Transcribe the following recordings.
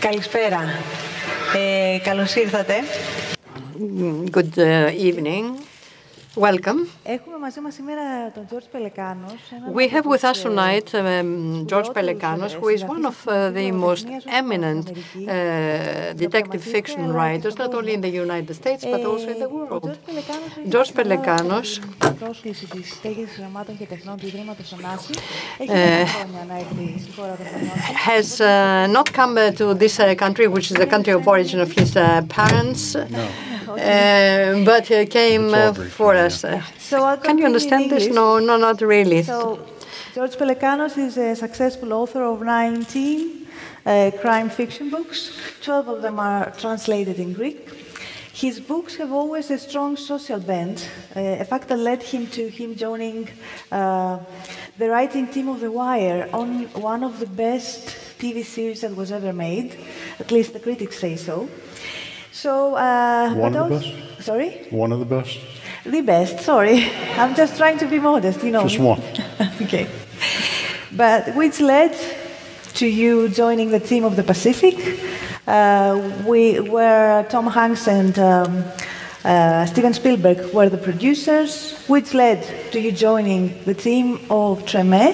Καλησπέρα. Καλώς ήρθατε. Good evening. Welcome. Έχουμε μαζί μας σήμερα τον Τζορτζ Πελεκάνος. We have with us tonight George Pelecanos, who is one of the most eminent detective fiction writers, not only in the United States, but also in the world. George Pelecanos πρόσκληση της Στέγης, Ιδρύματος και ταινιών του Ιδρύματος Ωνάση. has not come to this country, which is the country of origin of his parents, but came for us. Can you understand this? No, not really. So, George Pelecanos is a successful author of 19 crime fiction books. 12 of them are translated in Greek. His books have always a strong social bent, a fact that led to him joining the writing team of The Wire on one of the best TV series that was ever made. At least the critics say so. So, one of the best? Sorry? One of the best? The best, sorry. I'm just trying to be modest, you know. Just one. Okay. But which led to you joining the team of the Pacific, where Tom Hanks and Steven Spielberg were the producers, which led to you joining the team of Treme,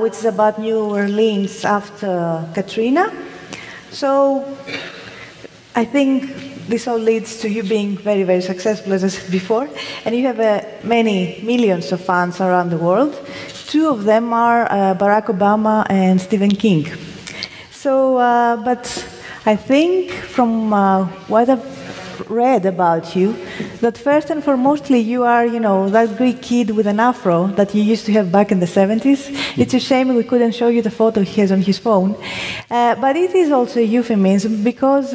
which is about New Orleans after Katrina. So I think this all leads to you being very, very successful, as I said before, and you have many millions of fans around the world. Two of them are Barack Obama and Stephen King. So, but I think from what I've read about you, that first and foremostly you are, you know, that Greek kid with an afro that you used to have back in the 70s. It's a shame we couldn't show you the photo he has on his phone. But it is also a euphemism because,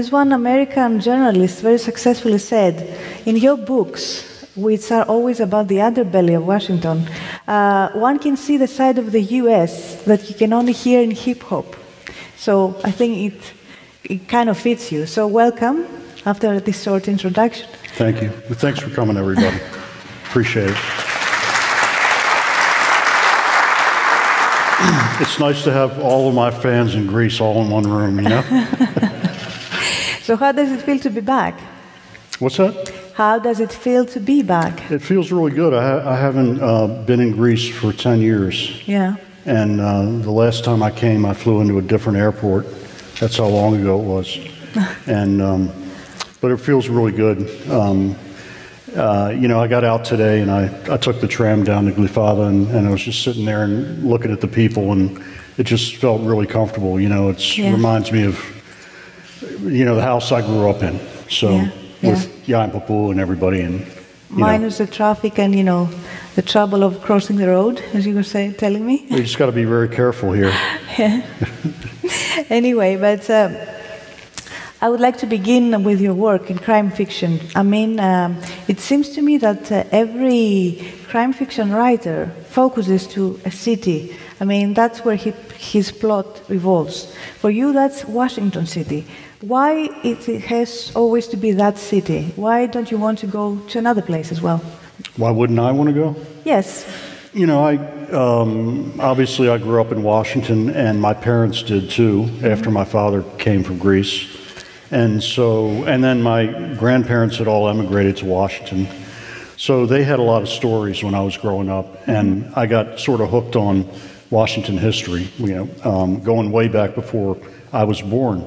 as one American journalist very successfully said, in your books, which are always about the underbelly of Washington, one can see the side of the US that you can only hear in hip-hop. So I think it kind of fits you. So welcome. After this short introduction. Thank you. Well, thanks for coming, everybody. Appreciate it. It's nice to have all of my fans in Greece all in one room, you know? So how does it feel to be back? What's that? How does it feel to be back? It feels really good. I haven't been in Greece for 10 years. Yeah. And the last time I came, I flew into a different airport. That's how long ago it was. And but it feels really good. You know, I got out today and I took the tram down to Glyfada and I was just sitting there and looking at the people and it just felt really comfortable. You know, it reminds me of, you know, the house I grew up in. So with Yain Papu and everybody and minus the traffic and, you know, the trouble of crossing the road, as you were telling me. You just got to be very careful here. Anyway, but I would like to begin with your work in crime fiction. I mean, it seems to me that every crime fiction writer focuses to a city. I mean, that's where his plot revolves. For you, that's Washington City. Why it has always to be that city? Why don't you want to go to another place as well? Why wouldn't I want to go? Yes. You know, obviously I grew up in Washington and my parents did too, after my father came from Greece. And then my grandparents had all emigrated to Washington. So they had a lot of stories when I was growing up, and I got sort of hooked on Washington history, you know, going way back before I was born.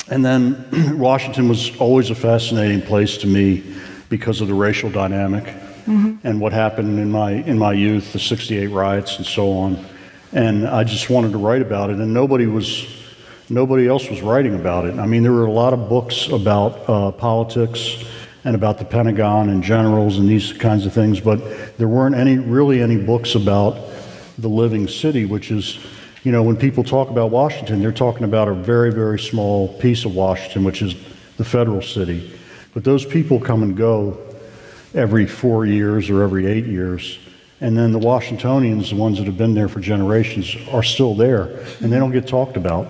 And then Washington was always a fascinating place to me because of the racial dynamic and what happened in my youth, the '68 riots and so on. And I just wanted to write about it, and nobody else was writing about it. I mean, there were a lot of books about politics and about the Pentagon and generals and these kinds of things, but there weren't really any books about the living city, which is, you know, when people talk about Washington, they're talking about a very, very small piece of Washington, which is the federal city. But those people come and go every 4 years or every 8 years. And then the Washingtonians, the ones that have been there for generations, are still there, and they don't get talked about.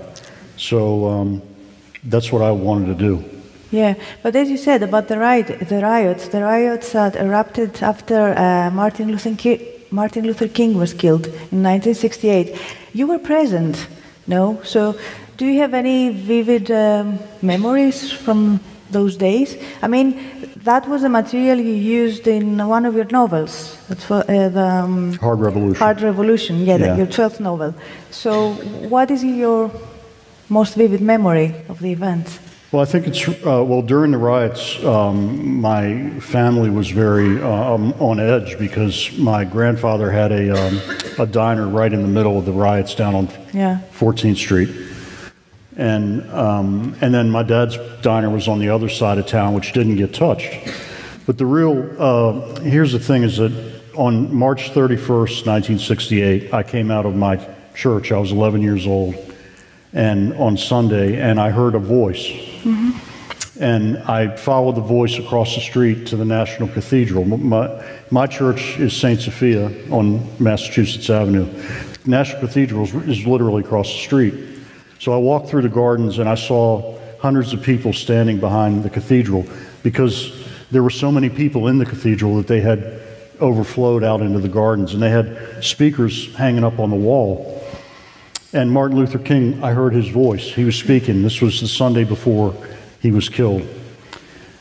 So that's what I wanted to do. Yeah, but as you said about the riots that erupted after Martin Luther King was killed in 1968, you were present No? So do you have any vivid memories from those days? I mean, that was the material you used in one of your novels. That's for, Hard Revolution. Hard Revolution, yeah. Your 12th novel. So what is your most vivid memory of the events? Well, I think it's, during the riots, my family was very on edge because my grandfather had a diner right in the middle of the riots down on 14th Street. And then my dad's diner was on the other side of town, which didn't get touched. But the real, here's the thing, is that on March 31st, 1968, I came out of my church. I was 11 years old, and on Sunday, and I heard a voice. Mm-hmm. And I followed the voice across the street to the National Cathedral. My church is St. Sophia on Massachusetts Avenue. National Cathedral is literally across the street. So I walked through the gardens and I saw hundreds of people standing behind the cathedral because there were so many people in the cathedral that they had overflowed out into the gardens, and they had speakers hanging up on the wall. And Martin Luther King, I heard his voice. He was speaking. This was the Sunday before he was killed.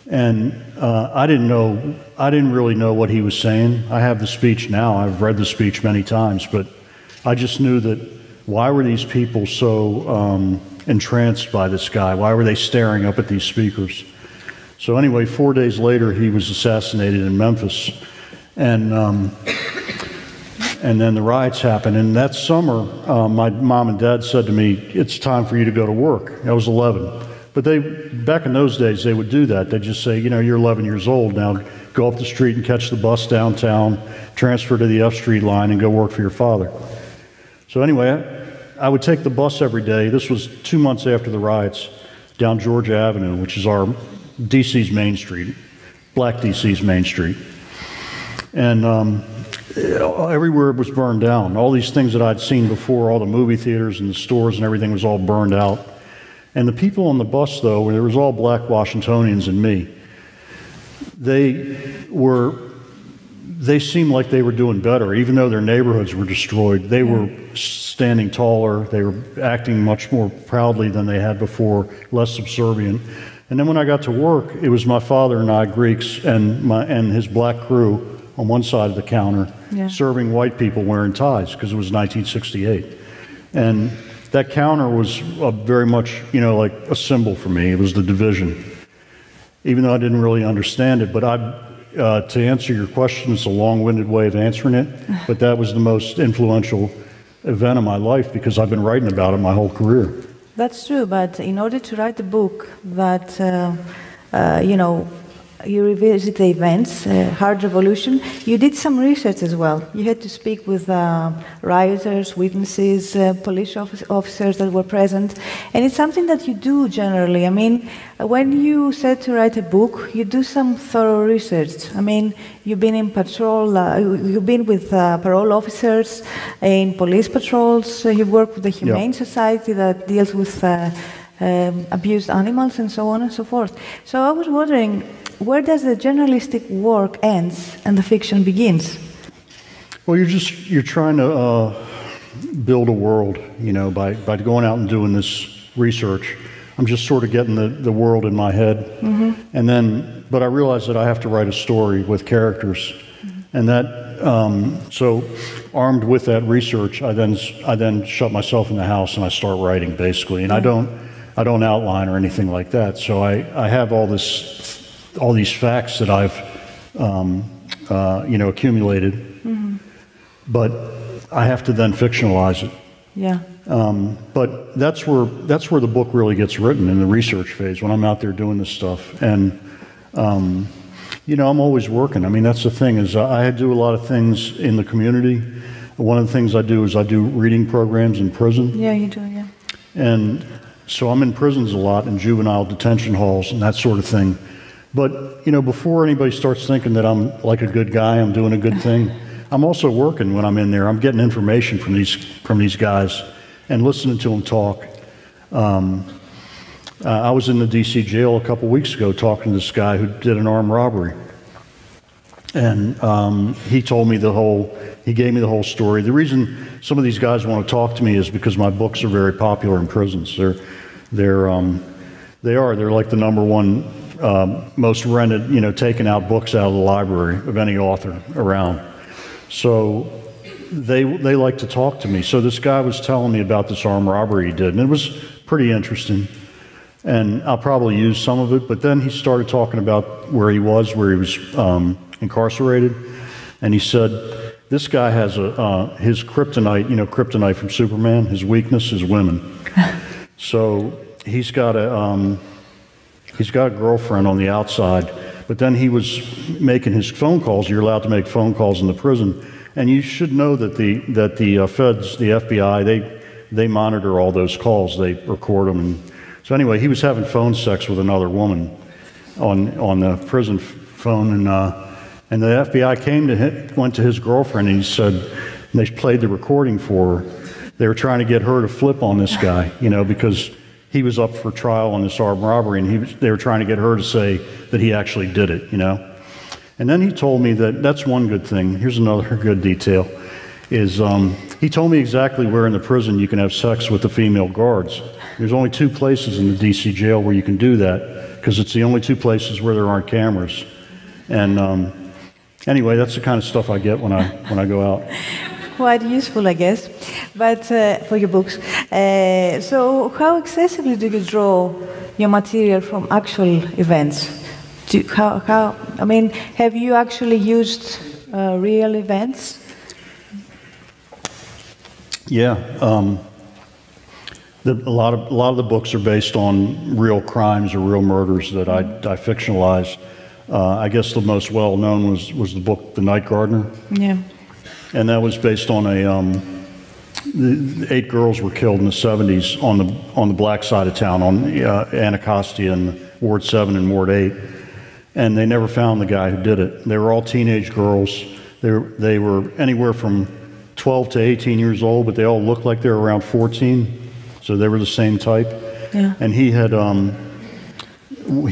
And I didn't really know what he was saying. I have the speech now. I've read the speech many times, but I just knew that why were these people so entranced by this guy? Why were they staring up at these speakers? So anyway, 4 days later, he was assassinated in Memphis. And then the riots happened. And that summer, my mom and dad said to me, "It's time for you to go to work." I was 11. But back in those days, they would do that. They'd just say, "You're 11 years old now. Go up the street and catch the bus downtown, transfer to the F Street line, and go work for your father." So anyway, I would take the bus every day. This was 2 months after the riots, down Georgia Avenue, which is our DC's Main Street, Black DC's Main Street. And everywhere was burned down. All these things that I'd seen before, all the movie theaters and the stores and everything was all burned out. And the people on the bus, though, there was all black Washingtonians and me, they seemed like they were doing better. Even though their neighborhoods were destroyed, they were standing taller, they were acting much more proudly than they had before, less subservient. And then when I got to work, it was my father and I, Greeks, and his black crew on one side of the counter, serving white people wearing ties, because it was 1968. And that counter was very much, like a symbol for me. It was the division, even though I didn't really understand it. But to answer your question, it's a long-winded way of answering it, but that was the most influential event of my life because I've been writing about it my whole career. That's true, but in order to write a book that, you revisit the events, Hard Revolution, you did some research as well. You had to speak with rioters, witnesses, police officers that were present. And it's something that you do generally. I mean, when you set to write a book, you do some thorough research. I mean, you've been in patrol, you've been with parole officers in police patrols, you've worked with the Humane Society that deals with abused animals and so on and so forth. So I was wondering, where does the journalistic work ends and the fiction begins? Well, you're trying to build a world, by going out and doing this research. I'm just sort of getting the world in my head, but I realize that I have to write a story with characters, and that so armed with that research, I then shut myself in the house and I start writing basically, and I don't outline or anything like that. So I have all these facts that I've accumulated, but I have to then fictionalize it. Yeah. But that's where the book really gets written, in the research phase, when I'm out there doing this stuff. And I'm always working. I mean, that's the thing, is I do a lot of things in the community. One of the things I do is I do reading programs in prison. Yeah, you do, yeah. And so I'm in prisons a lot, in juvenile detention halls and that sort of thing. But, before anybody starts thinking that I'm like a good guy, I'm doing a good thing, I'm also working when I'm in there. I'm getting information from these guys and listening to them talk. I was in the D.C. jail a couple weeks ago talking to this guy who did an armed robbery. And he told me he gave me the whole story. The reason some of these guys want to talk to me is because my books are very popular in prisons. They're like the number one most rented, taken out books out of the library of any author around. So they like to talk to me. So this guy was telling me about this armed robbery he did, and it was pretty interesting. And I'll probably use some of it, but then he started talking about where he was incarcerated, and he said, this guy has his kryptonite, kryptonite from Superman, his weakness is women. So he's got a girlfriend on the outside, but then he was making his phone calls. You're allowed to make phone calls in the prison, and you should know that the feds, the FBI, they monitor all those calls. They record them. And so anyway, he was having phone sex with another woman on the prison phone, and the FBI went to his girlfriend, and he said, and they played the recording for her. They were trying to get her to flip on this guy, because he was up for trial on this armed robbery, and they were trying to get her to say that he actually did it, And then he told me that's one good thing. Here's another good detail, is he told me exactly where in the prison you can have sex with the female guards. There's only 2 places in the D.C. jail where you can do that, because it's the only 2 places where there aren't cameras. And anyway, that's the kind of stuff I get when I go out. Quite useful, I guess, but for your books. So how excessively do you draw your material from actual events? Have you actually used real events? Yeah, a lot of the books are based on real crimes or real murders that I fictionalize. I guess the most well-known was the book The Night Gardener. Yeah. And that was based on 8 girls were killed in the 70s on the black side of town, on Anacostia and Ward 7 and Ward 8. And they never found the guy who did it. They were all teenage girls. They were anywhere from 12 to 18 years old, but they all looked like they were around 14. So they were the same type. Yeah. And he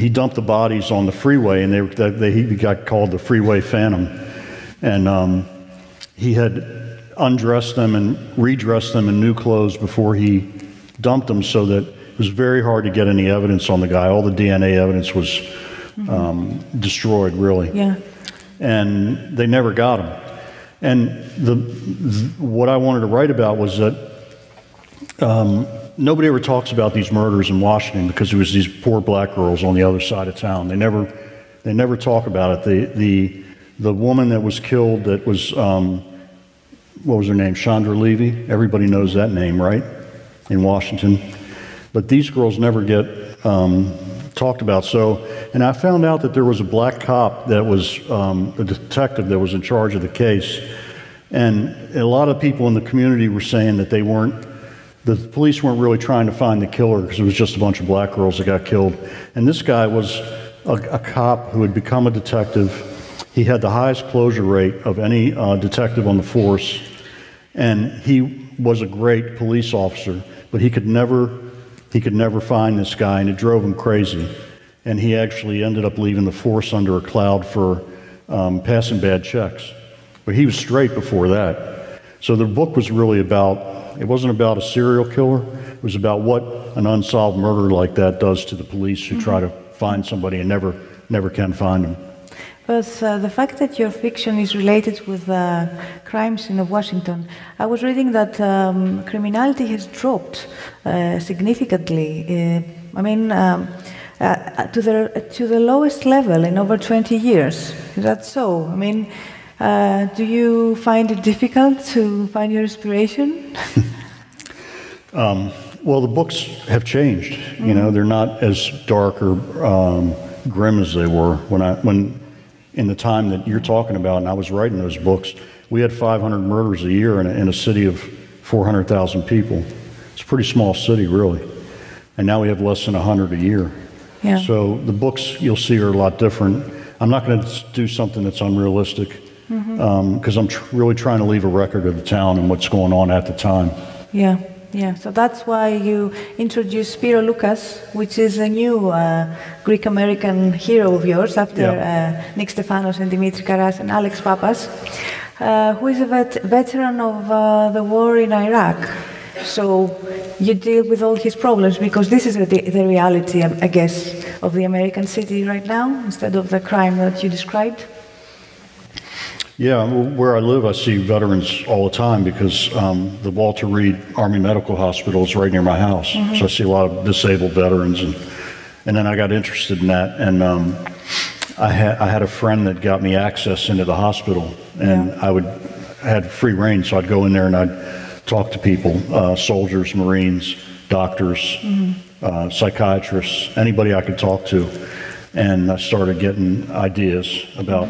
dumped the bodies on the freeway, and he got called the Freeway Phantom. And he had undressed them and redressed them in new clothes before he dumped them, so that it was very hard to get any evidence on the guy. All the DNA evidence was destroyed, really. Yeah. And they never got him. And what I wanted to write about was that nobody ever talks about these murders in Washington, because it was these poor black girls on the other side of town. They never talk about it. The woman that was killed, that was what was her name? Chandra Levy. Everybody knows that name, right? In Washington. But these girls never get talked about. And I found out that there was a black cop that was a detective that was in charge of the case. And a lot of people in the community were saying that the police weren't really trying to find the killer, because it was just a bunch of black girls that got killed. And this guy was a cop who had become a detective. He had the highest closure rate of any detective on the force. And he was a great police officer, but he could never find this guy, and it drove him crazy. And he actually ended up leaving the force under a cloud for passing bad checks. But he was straight before that. So the book was really it wasn't about a serial killer. It was about what an unsolved murder like that does to the police who try to find somebody and never can find them. But the fact that your fiction is related with the crime scene of Washington, I was reading that criminality has dropped significantly. To the lowest level in over 20 years. Is that so? Do you find it difficult to find your inspiration? Well, the books have changed. They're not as dark or grim as they were when in the time that you're talking about, and I was writing those books. We had 500 murders a year in a city of 400,000 people. It's a pretty small city, really. And now we have less than 100 a year. Yeah. So the books you'll see are a lot different. I'm not going to do something that's unrealistic, because I'm really trying to leave a record of the town and what's going on at the time. Yeah. Yeah, so that's why you introduced Spiro Loukas, which is a new Greek-American hero of yours after Nick Stefanos and Dimitri Karas and Alex Papas, who is a veteran of the war in Iraq. So you deal with all his problems because this is the reality, I guess, of the American city right now, instead of the crime that you described. Yeah, where I live, I see veterans all the time because the Walter Reed Army Medical Hospital is right near my house. Mm-hmm. So I see a lot of disabled veterans, and then I got interested in that, and I had a friend that got me access into the hospital, and I had free reign, so I'd go in there and I'd talk to people, soldiers, Marines, doctors, psychiatrists, anybody I could talk to, and I started getting ideas about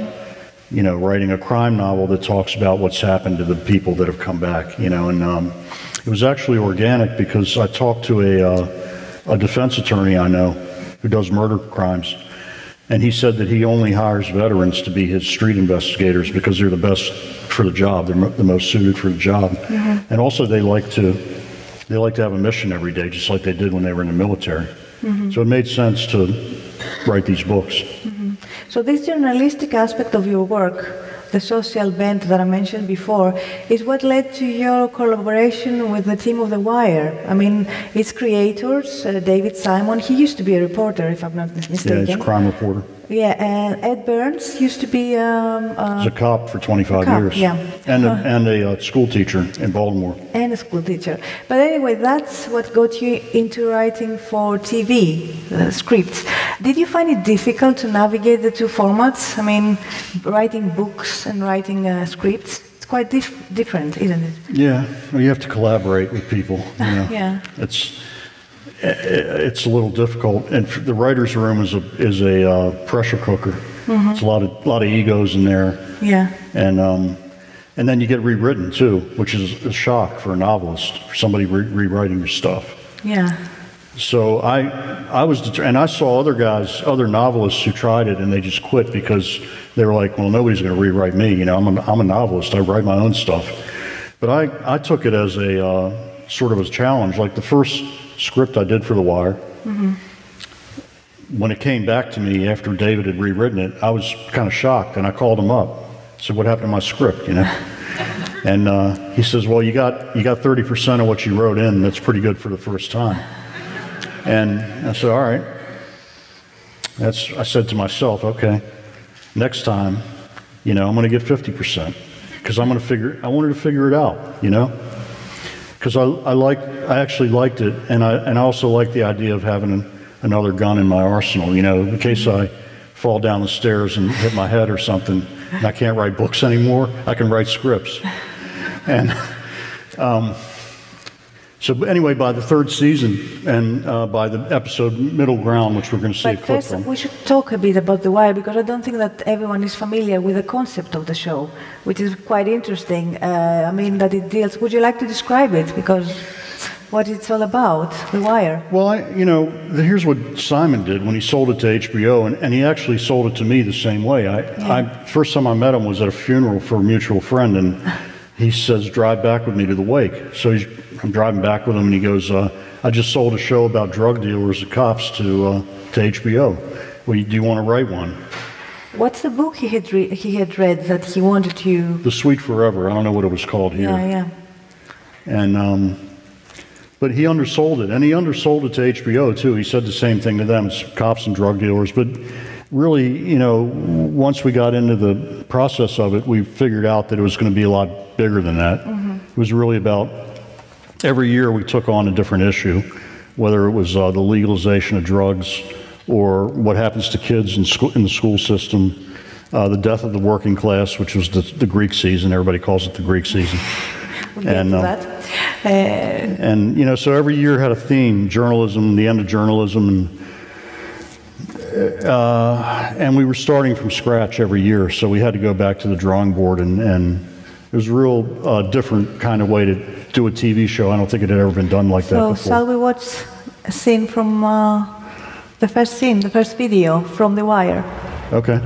writing a crime novel that talks about what's happened to the people that have come back, and it was actually organic because I talked to a defense attorney I know who does murder crimes, and he said that he only hires veterans to be his street investigators because they're the best for the job, they're the most suited for the job, and also they like to have a mission every day, just like they did when they were in the military. So it made sense to write these books. So this journalistic aspect of your work, the social bent that I mentioned before, is what led to your collaboration with the team of The Wire. I mean, its creators, David Simon, he used to be a reporter, if I'm not mistaken. Yeah, he's a crime reporter. Yeah, and Ed Burns used to be he's a cop for 25 years. Yeah. And a school teacher in Baltimore. And a school teacher. But anyway, that's what got you into writing for TV scripts. Did you find it difficult to navigate the two formats? I mean, writing books and writing scripts? It's quite different, isn't it? Yeah, well, you have to collaborate with people. Yeah. It's a little difficult, and the writer's room is a pressure cooker. It's a lot of egos in there. Yeah. And then you get rewritten too, which is a shock for a novelist, for somebody rewriting your stuff. Yeah. So I was and I saw other novelists who tried it and they just quit because they were like, well, nobody's going to rewrite me. I'm a novelist. I write my own stuff. But I took it as a sort of a challenge. Like the first script I did for The Wire, when it came back to me after David had rewritten it, I was kind of shocked, and I called him up. I said, what happened to my script, And he says, well, you got 30% of what you wrote in. That's pretty good for the first time. And I said, all right. I said to myself, okay, next time, I'm going to get 50% because I wanted to figure it out, because I actually liked it, and I also liked the idea of having another gun in my arsenal, in case I fall down the stairs and hit my head or something, and I can't write books anymore, I can write scripts. And so anyway, by the third season, and by the episode Middle Ground, which we're going to see a clip from. But first, we should talk a bit about The Wire, because I don't think that everyone is familiar with the concept of the show, which is quite interesting. I mean, that it deals... Would you like to describe it? Because what it's all about, The Wire. Well, here's what Simon did when he sold it to HBO, and he actually sold it to me the same way. First time I met him was at a funeral for a mutual friend, and he says, drive back with me to the wake. So I'm driving back with him, and he goes, I just sold a show about drug dealers and cops to HBO. Well, do you want to write one? What's the book he had read that he wanted to... The Sweet Forever. I don't know what it was called here. Yeah. And, but he undersold it, and he undersold it to HBO, too. He said the same thing to them, it's cops and drug dealers. But really, once we got into the process of it, we figured out that it was going to be a lot bigger than that. It was really about... Every year we took on a different issue, whether it was the legalization of drugs or what happens to kids in the school system, the death of the working class, which was the Greek season. Everybody calls it the Greek season. We'll get to that. And so every year had a theme: journalism, the end of journalism, and we were starting from scratch every year. So we had to go back to the drawing board, and it was a real different kind of way to do a TV show. I don't think it had ever been done like that before. So shall we watch a scene from the first video from The Wire? Okay.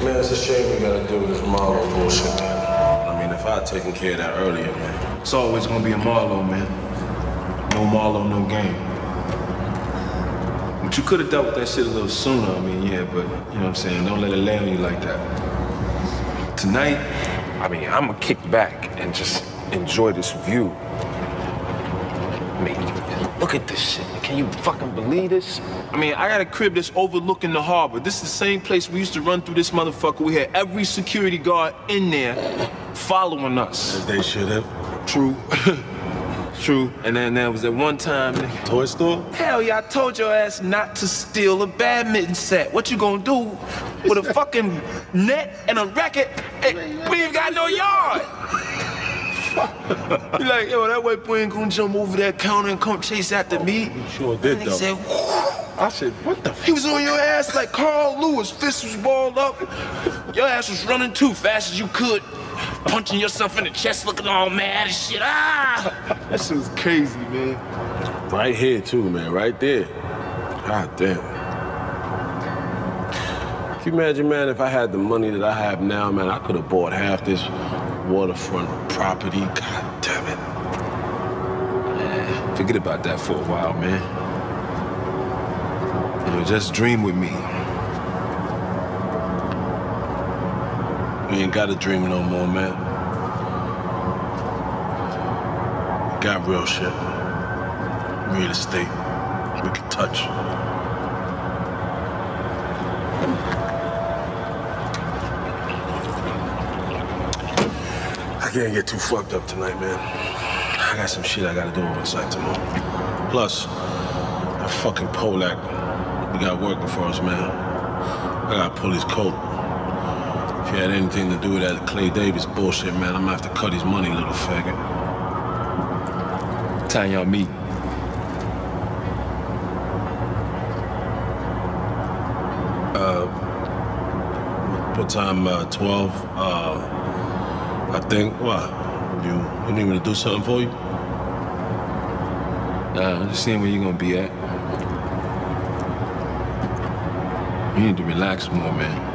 Man, it's a shame we gotta deal with this Marlo bullshit, man. I mean, if I had taken care of that earlier, man. It's always gonna be a Marlo, man. no Marlo, no game. But you could have dealt with that shit a little sooner, I mean, yeah, but, you know what I'm saying, don't let it lay on you like that. Tonight, I mean, I'm gonna kick back and just enjoy this view. I mean, look at this shit. Can you fucking believe this? I mean, I got a crib that's overlooking the harbor. This is the same place we used to run through this motherfucker. We had every security guard in there following us. As they should have. True. True. And then there was that one time, nigga. Toy store? Hell yeah, I told your ass not to steal a badminton set. What you gonna do with a fucking net and a racket? Hey, we ain't got no yard. You like, yo, that white boy ain't gonna jump over that counter and come chase after me. He sure did, though. Said, I said, what the he was on your ass like Carl Lewis. Fist was balled up. Your ass was running too fast as you could. Punching yourself in the chest, looking all mad and shit. Ah! That shit was crazy, man. Right here, too, man. Right there. God damn. Can you imagine, man, if I had the money that I have now, man, I could have bought half this waterfront property. God damn it. Man, forget about that for a while, man. You know, just dream with me. We ain't got a dream no more, man. We got real shit. Real estate. We can touch. I can't get too fucked up tonight, man. I got some shit I gotta do over site tomorrow. Plus, that fucking Polak we got working for us, man. I gotta pull his coat. If you had anything to do with that Clay Davis bullshit, man, I'm gonna have to cut his money, little faggot. Time y'all meet. What time? 12? I think. What? You need me to do something for you? Nah, I'm just seeing where you're gonna be at. You need to relax more, man.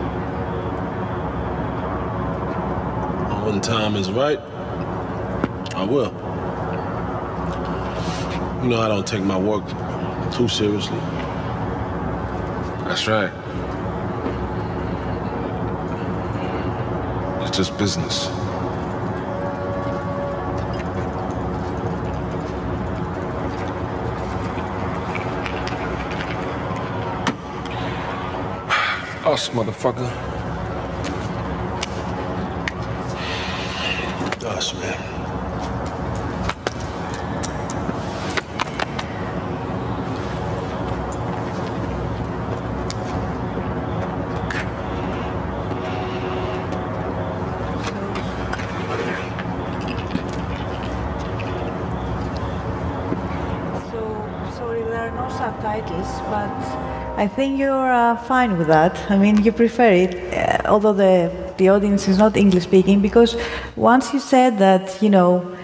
When time is right, I will. You know I don't take my work too seriously. That's right. It's just business. Us, motherfucker. Us, man. Sorry, there are no subtitles, but I think you're fine with that. I mean, you prefer it, although the audience is not English speaking, because once you said that, you know,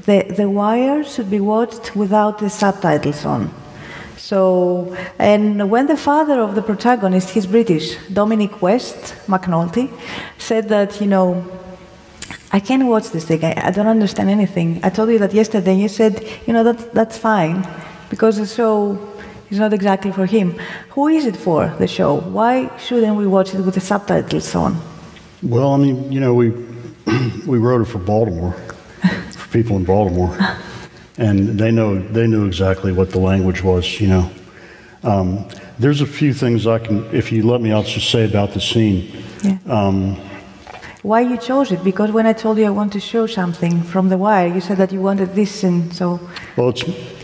the Wire should be watched without the subtitles on. So, and when the father of the protagonist, he's British, Dominic West McNulty, said that, you know, I can't watch this thing, I don't understand anything. I told you that yesterday, you said, you know, that's fine, because the show is not exactly for him. Who is it for, the show? Why shouldn't we watch it with the subtitles on? Well, I mean, you know, we wrote it for Baltimore, for people in Baltimore, and they knew exactly what the language was, you know. There's a few things I can, if you let me, I'll just say about the scene. Yeah. Why you chose it? Because when I told you I want to show something from The Wire, you said that you wanted this, and so... Well,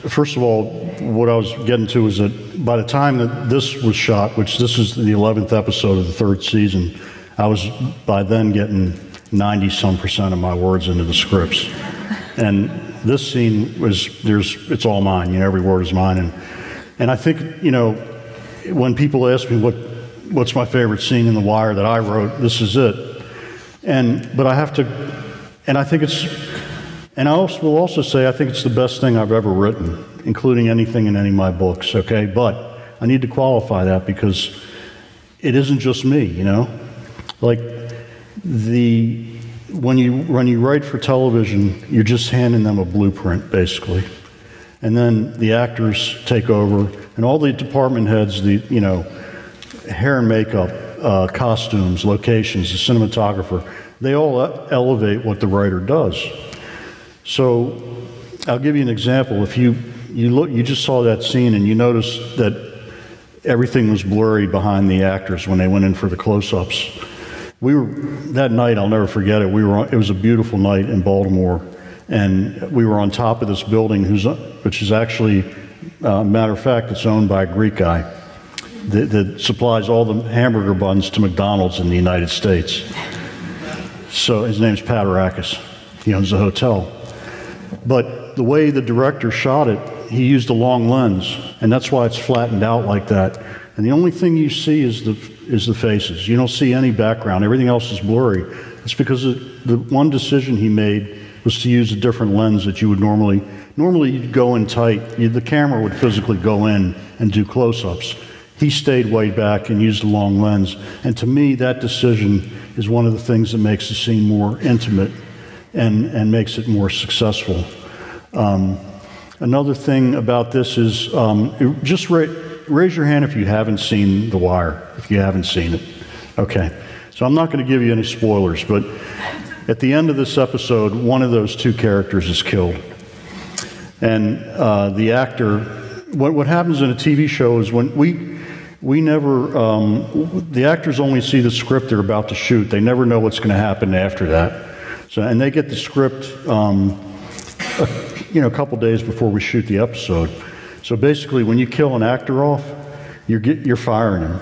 first of all, what I was getting to is that by the time that this was shot, which this is the 11th episode of the 3rd season, I was by then getting 90-some% of my words into the scripts. And this scene it's all mine, you know, every word is mine. And I think, you know, when people ask me what's my favorite scene in The Wire that I wrote, this is it. But I have to, and I think it's, and I will also say I think it's the best thing I've ever written, including anything in any of my books, okay? But I need to qualify that because it isn't just me, you know? Like, when you write for television, you're just handing them a blueprint, basically. and then the actors take over, and all the department heads, the hair and makeup, costumes, locations, the cinematographer, they all elevate what the writer does. So I'll give you an example. If you just saw that scene and you noticed that everything was blurry behind the actors when they went in for the close-ups. That night, I'll never forget it. It was a beautiful night in Baltimore, and we were on top of this building, which is actually, matter of fact, it's owned by a Greek guy that supplies all the hamburger buns to McDonald's in the United States. So his name's Paterakis. He owns the hotel. But the way the director shot it, he used a long lens, and that's why it's flattened out like that. And the only thing you see is the faces. You don't see any background. Everything else is blurry. It's because the one decision he made was to use a different lens that you would normally you'd go in tight. The camera would physically go in and do close-ups. He stayed way back and used a long lens. And to me, that decision is one of the things that makes the scene more intimate and makes it more successful. Another thing about this is just raise your hand if you haven't seen The Wire, if you haven't seen it. Okay. So I'm not going to give you any spoilers, but at the end of this episode, one of those two characters is killed. And the actor, what happens in a TV show is when we never, the actors only see the script they're about to shoot. They never know what's going to happen after that. So, and they get the script, a couple days before we shoot the episode. So basically, when you kill an actor off, you're firing him.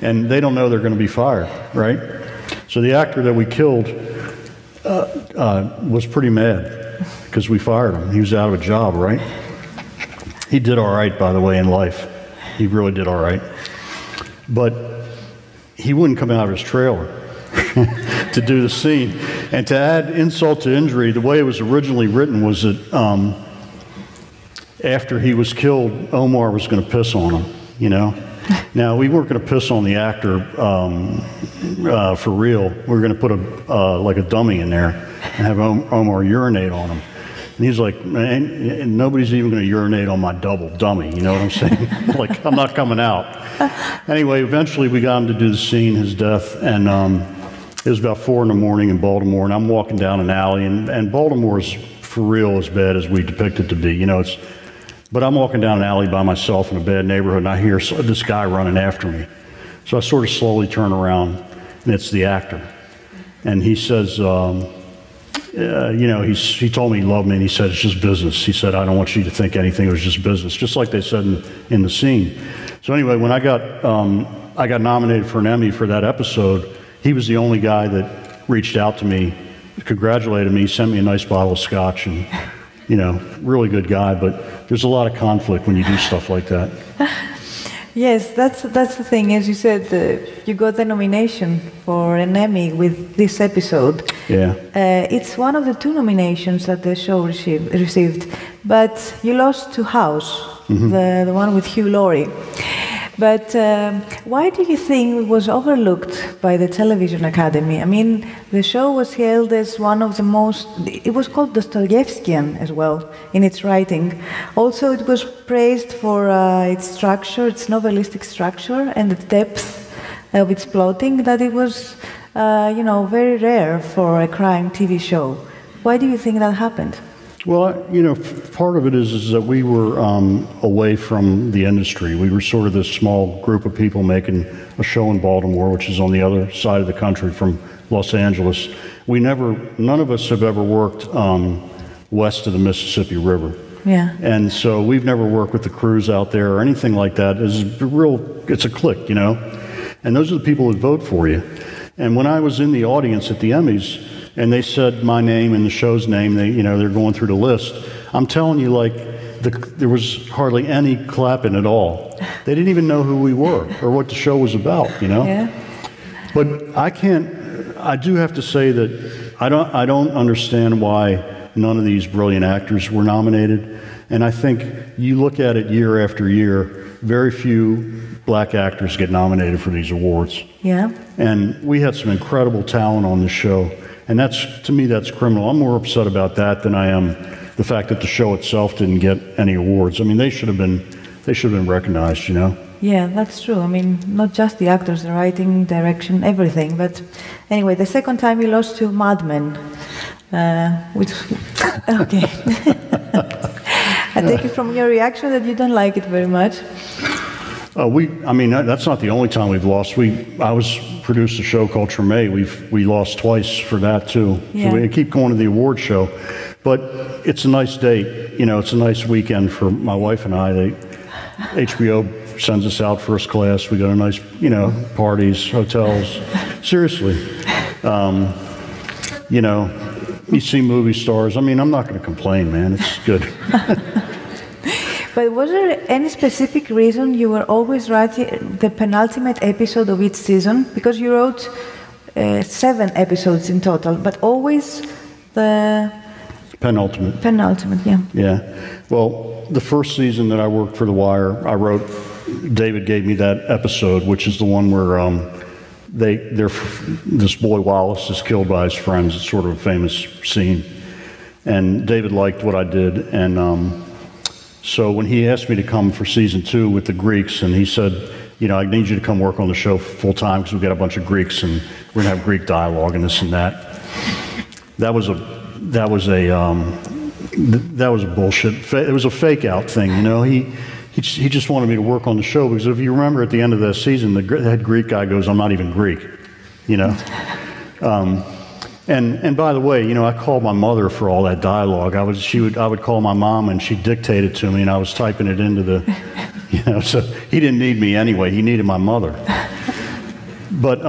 And they don't know they're going to be fired, right? So the actor that we killed was pretty mad because we fired him. He was out of a job, right? He did all right, by the way, in life. He really did all right. But he wouldn't come out of his trailer to do the scene. And to add insult to injury, the way it was originally written was that after he was killed, Omar was going to piss on him, Now, we weren't going to piss on the actor for real. We were going to put like a dummy in there and have Omar urinate on him. And he's like, man, nobody's even going to urinate on my double dummy, you know what I'm saying? Like, I'm not coming out. Anyway, eventually we got him to do the scene, his death, and it was about 4 a.m. in Baltimore, and I'm walking down an alley, and Baltimore's for real as bad as we depict it to be, But I'm walking down an alley by myself in a bad neighborhood, and I hear this guy running after me. So I sort of slowly turn around, and it's the actor. And he says, he told me he loved me, and he said, it's just business. He said, I don't want you to think anything, it was just business, just like they said in the scene. So anyway, when I got nominated for an Emmy for that episode, he was the only guy that reached out to me, congratulated me, sent me a nice bottle of scotch, and really good guy, but there's a lot of conflict when you do stuff like that. Yes, that's the thing. As you said, you got the nomination for an Emmy with this episode. Yeah. It's one of the 2 nominations that the show received, but you lost to House, the one with Hugh Laurie. But why do you think it was overlooked by the Television Academy? I mean, the show was hailed as one of the most, it was called Dostoevskian as well in its writing. Also, it was praised for its structure, its novelistic structure, and the depth of its plotting, that it was, very rare for a crime TV show. Why do you think that happened? Well, part of it is that we were away from the industry. We were sort of this small group of people making a show in Baltimore, which is on the other side of the country from Los Angeles. None of us have ever worked west of the Mississippi River. Yeah. And so we've never worked with the crews out there or anything like that. It's a clique, And those are the people that vote for you. And when I was in the audience at the Emmys, and they said my name and the show's name, they're going through the list. I'm telling you, there was hardly any clapping at all. They didn't even know who we were or what the show was about, Yeah. But I do have to say that I don't understand why none of these brilliant actors were nominated. And I think you look at it year after year, very few black actors get nominated for these awards. Yeah. And we had some incredible talent on this show. And to me, that's criminal. I'm more upset about that than I am the fact that the show itself didn't get any awards. I mean, they should have been recognized, you know? Yeah, that's true. I mean, not just the actors, the writing, direction, everything. But anyway, the second time you lost to Mad Men, which, okay. I take it from your reaction that you don't like it very much. I mean, that's not the only time we've lost. I produced a show called Treme. We lost twice for that too. Yeah. So we keep going to the award show, but it's a nice date. You know, it's a nice weekend for my wife and I. HBO sends us out first class. We go to nice, you know, parties, hotels. Seriously, you know, you see movie stars. I mean, I'm not going to complain, man. It's good. But was there any specific reason you were always writing the penultimate episode of each season? Because you wrote 7 episodes in total, but always the... Penultimate. Penultimate, yeah. Yeah. Well, the first season that I worked for The Wire, David gave me that episode, which is the one where this boy Wallace is killed by his friends. It's sort of a famous scene. And David liked what I did, and so when he asked me to come for season 2 with the Greeks, and he said, you know, I need you to come work on the show full time because we've got a bunch of Greeks and we're gonna have Greek dialogue and this and that. That was a bullshit. It was a fake out thing, you know. He just wanted me to work on the show because if you remember at the end of that season, the head Greek guy goes, "I'm not even Greek," you know. And by the way, you know, I called my mother for all that dialogue. I would call my mom and she'd dictate it to me, and I was typing it into the, you know. So he didn't need me anyway. He needed my mother. But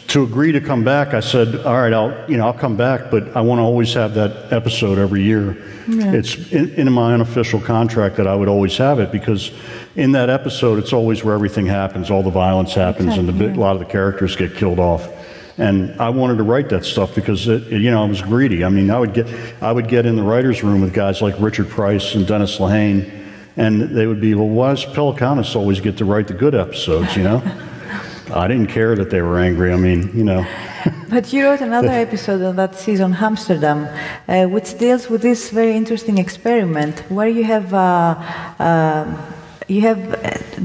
to agree to come back, I said, all right, I'll come back, but I want to always have that episode every year. Yeah. It's in my unofficial contract that I would always have it, because in that episode, it's always where everything happens, all the violence happens, and a lot of the characters get killed off. And I wanted to write that stuff because you know, I was greedy. I mean, I would get in the writer's room with guys like Richard Price and Dennis Lehane, and they would be, well, why does Pelecanos always get to write the good episodes, you know? I didn't care that they were angry. I mean, you know. But you wrote another episode of that season, Amsterdam, which deals with this very interesting experiment where you have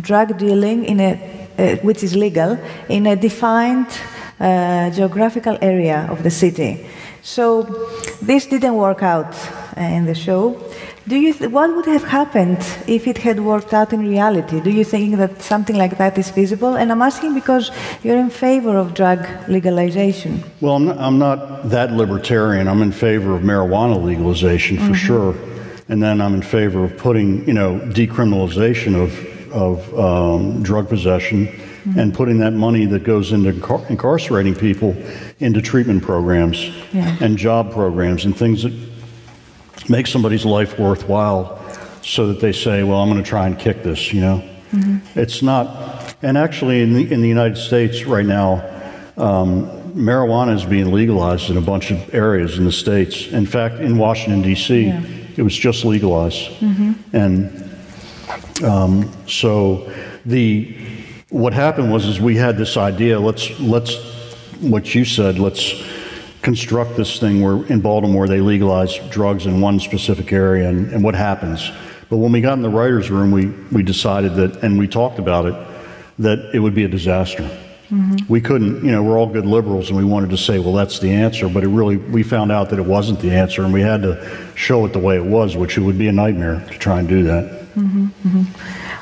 drug dealing which is legal in a defined geographical area of the city. So this didn't work out in the show. What would have happened if it had worked out in reality? Do you think that something like that is feasible? And I'm asking because you're in favor of drug legalization. Well, I'm not that libertarian. I'm in favor of marijuana legalization for sure. And then I'm in favor of putting, you know, decriminalization of drug possession and putting that money that goes into incarcerating people into treatment programs and job programs and things that make somebody's life worthwhile so that they say, well, I'm going to try and kick this, you know. It's not, and actually in the United States right now, marijuana is being legalized in a bunch of areas in the States. In fact, in Washington, D.C., it was just legalized. And so what happened was we had this idea, let's what you said, let's construct this thing where in Baltimore they legalize drugs in one specific area and what happens. But when we got in the writer's room, we decided that, and we talked about it, that it would be a disaster. We couldn't, you know, we're all good liberals and we wanted to say, well, that's the answer, but we found out that it wasn't the answer, and we had to show it the way it was, which it would be a nightmare to try and do that.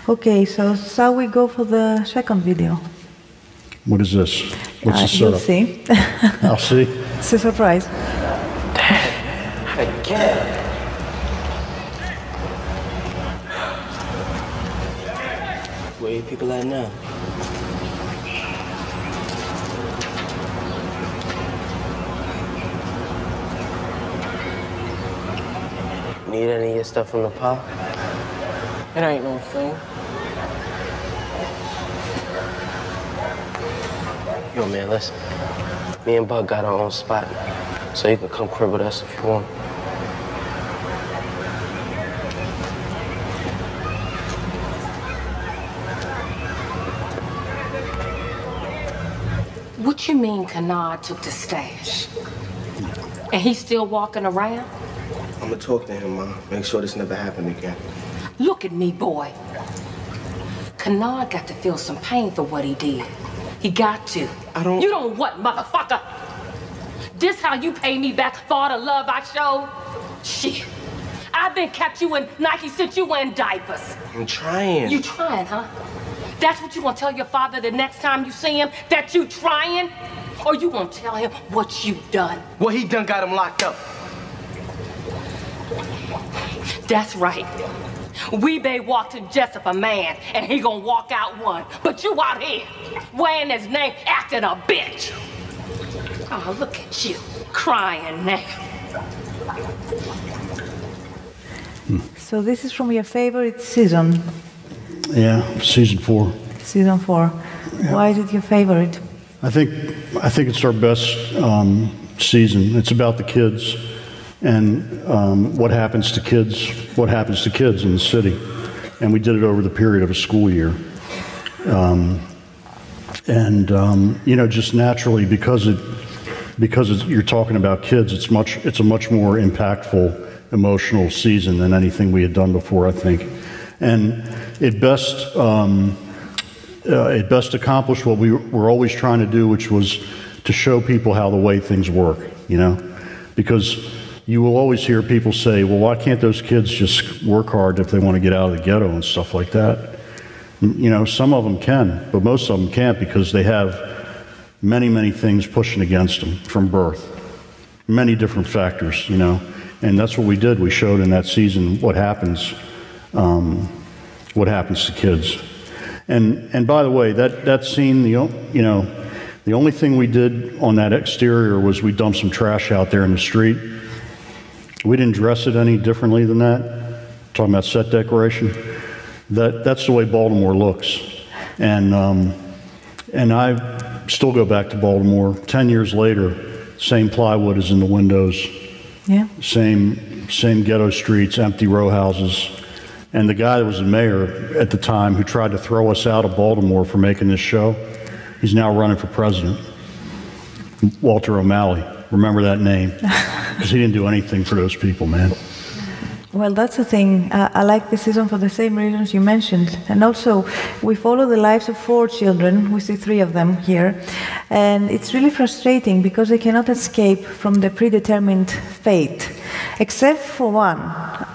Okay, so shall we go for the second video? What is this? What's the setup? You'll see. I'll see. It's a surprise. Again. Where are you people at now? Need any of your stuff from the pile? It ain't no thing. Yo, man, listen. Me and Bug got our own spot, so you can come crib with us if you want. What you mean Kennard took the stash? And he's still walking around? I'm gonna talk to him, Ma. Make sure this never happened again. Look at me, boy. Kennard got to feel some pain for what he did. He got to. I don't... You don't what, motherfucker? This how you pay me back for all the love I showed? Shit. I've been kept you in Nike since you were in diapers. I'm trying. You trying, huh? That's what you gonna tell your father the next time you see him? That you trying? Or you gonna tell him what you've done? What he done got him locked up. That's right. Weebay walked in Jessup a man, and he gonna walk out one. But you out here, wearing his name, acting a bitch. Oh, look at you, crying now. So this is from your favorite season? Yeah, season 4. Season 4. Yeah. Why is it your favorite? I think it's our best season. It's about the kids and what happens to kids in the city. And we did it over the period of a school year. You know, just naturally, because you're talking about kids, it's a much more impactful, emotional season than anything we had done before, I think. And it best accomplished what we were always trying to do, which was to show people how the way things work, you know? Because you will always hear people say, well, why can't those kids just work hard if they want to get out of the ghetto and stuff like that? You know, some of them can, but most of them can't because they have many, many things pushing against them from birth. Many different factors, you know? And that's what we did. We showed in that season what happens to kids. And by the way, that scene, you know, the only thing we did on that exterior was we dumped some trash out there in the street. We didn't dress it any differently than that. Talking about set decoration. That's the way Baltimore looks. And I still go back to Baltimore 10 years later. Same plywood is in the windows. Yeah. Same ghetto streets, empty row houses. And the guy that was the mayor at the time who tried to throw us out of Baltimore for making this show, he's now running for president. Walter O'Malley. Remember that name. Because he didn't do anything for those people, man. Well, that's the thing. I like the season for the same reasons you mentioned. And also, we follow the lives of 4 children. We see 3 of them here. And it's really frustrating because they cannot escape from the predetermined fate. Except for one.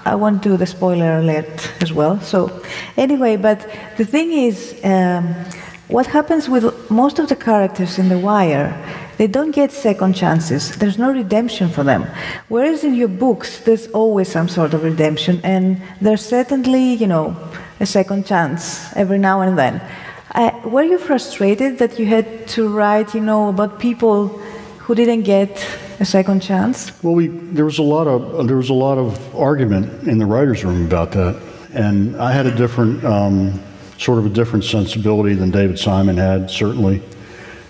I won't do the spoiler alert as well. So, anyway, but the thing is, what happens with most of the characters in The Wire, they don't get second chances. There's no redemption for them. Whereas in your books, there's always some sort of redemption, and there's certainly, you know, a second chance every now and then. Were you frustrated that you had to write, you know, about people who didn't get a second chance? Well, there was a lot of argument in the writers' room about that, and I had a different, sort of a different sensibility than David Simon had, certainly.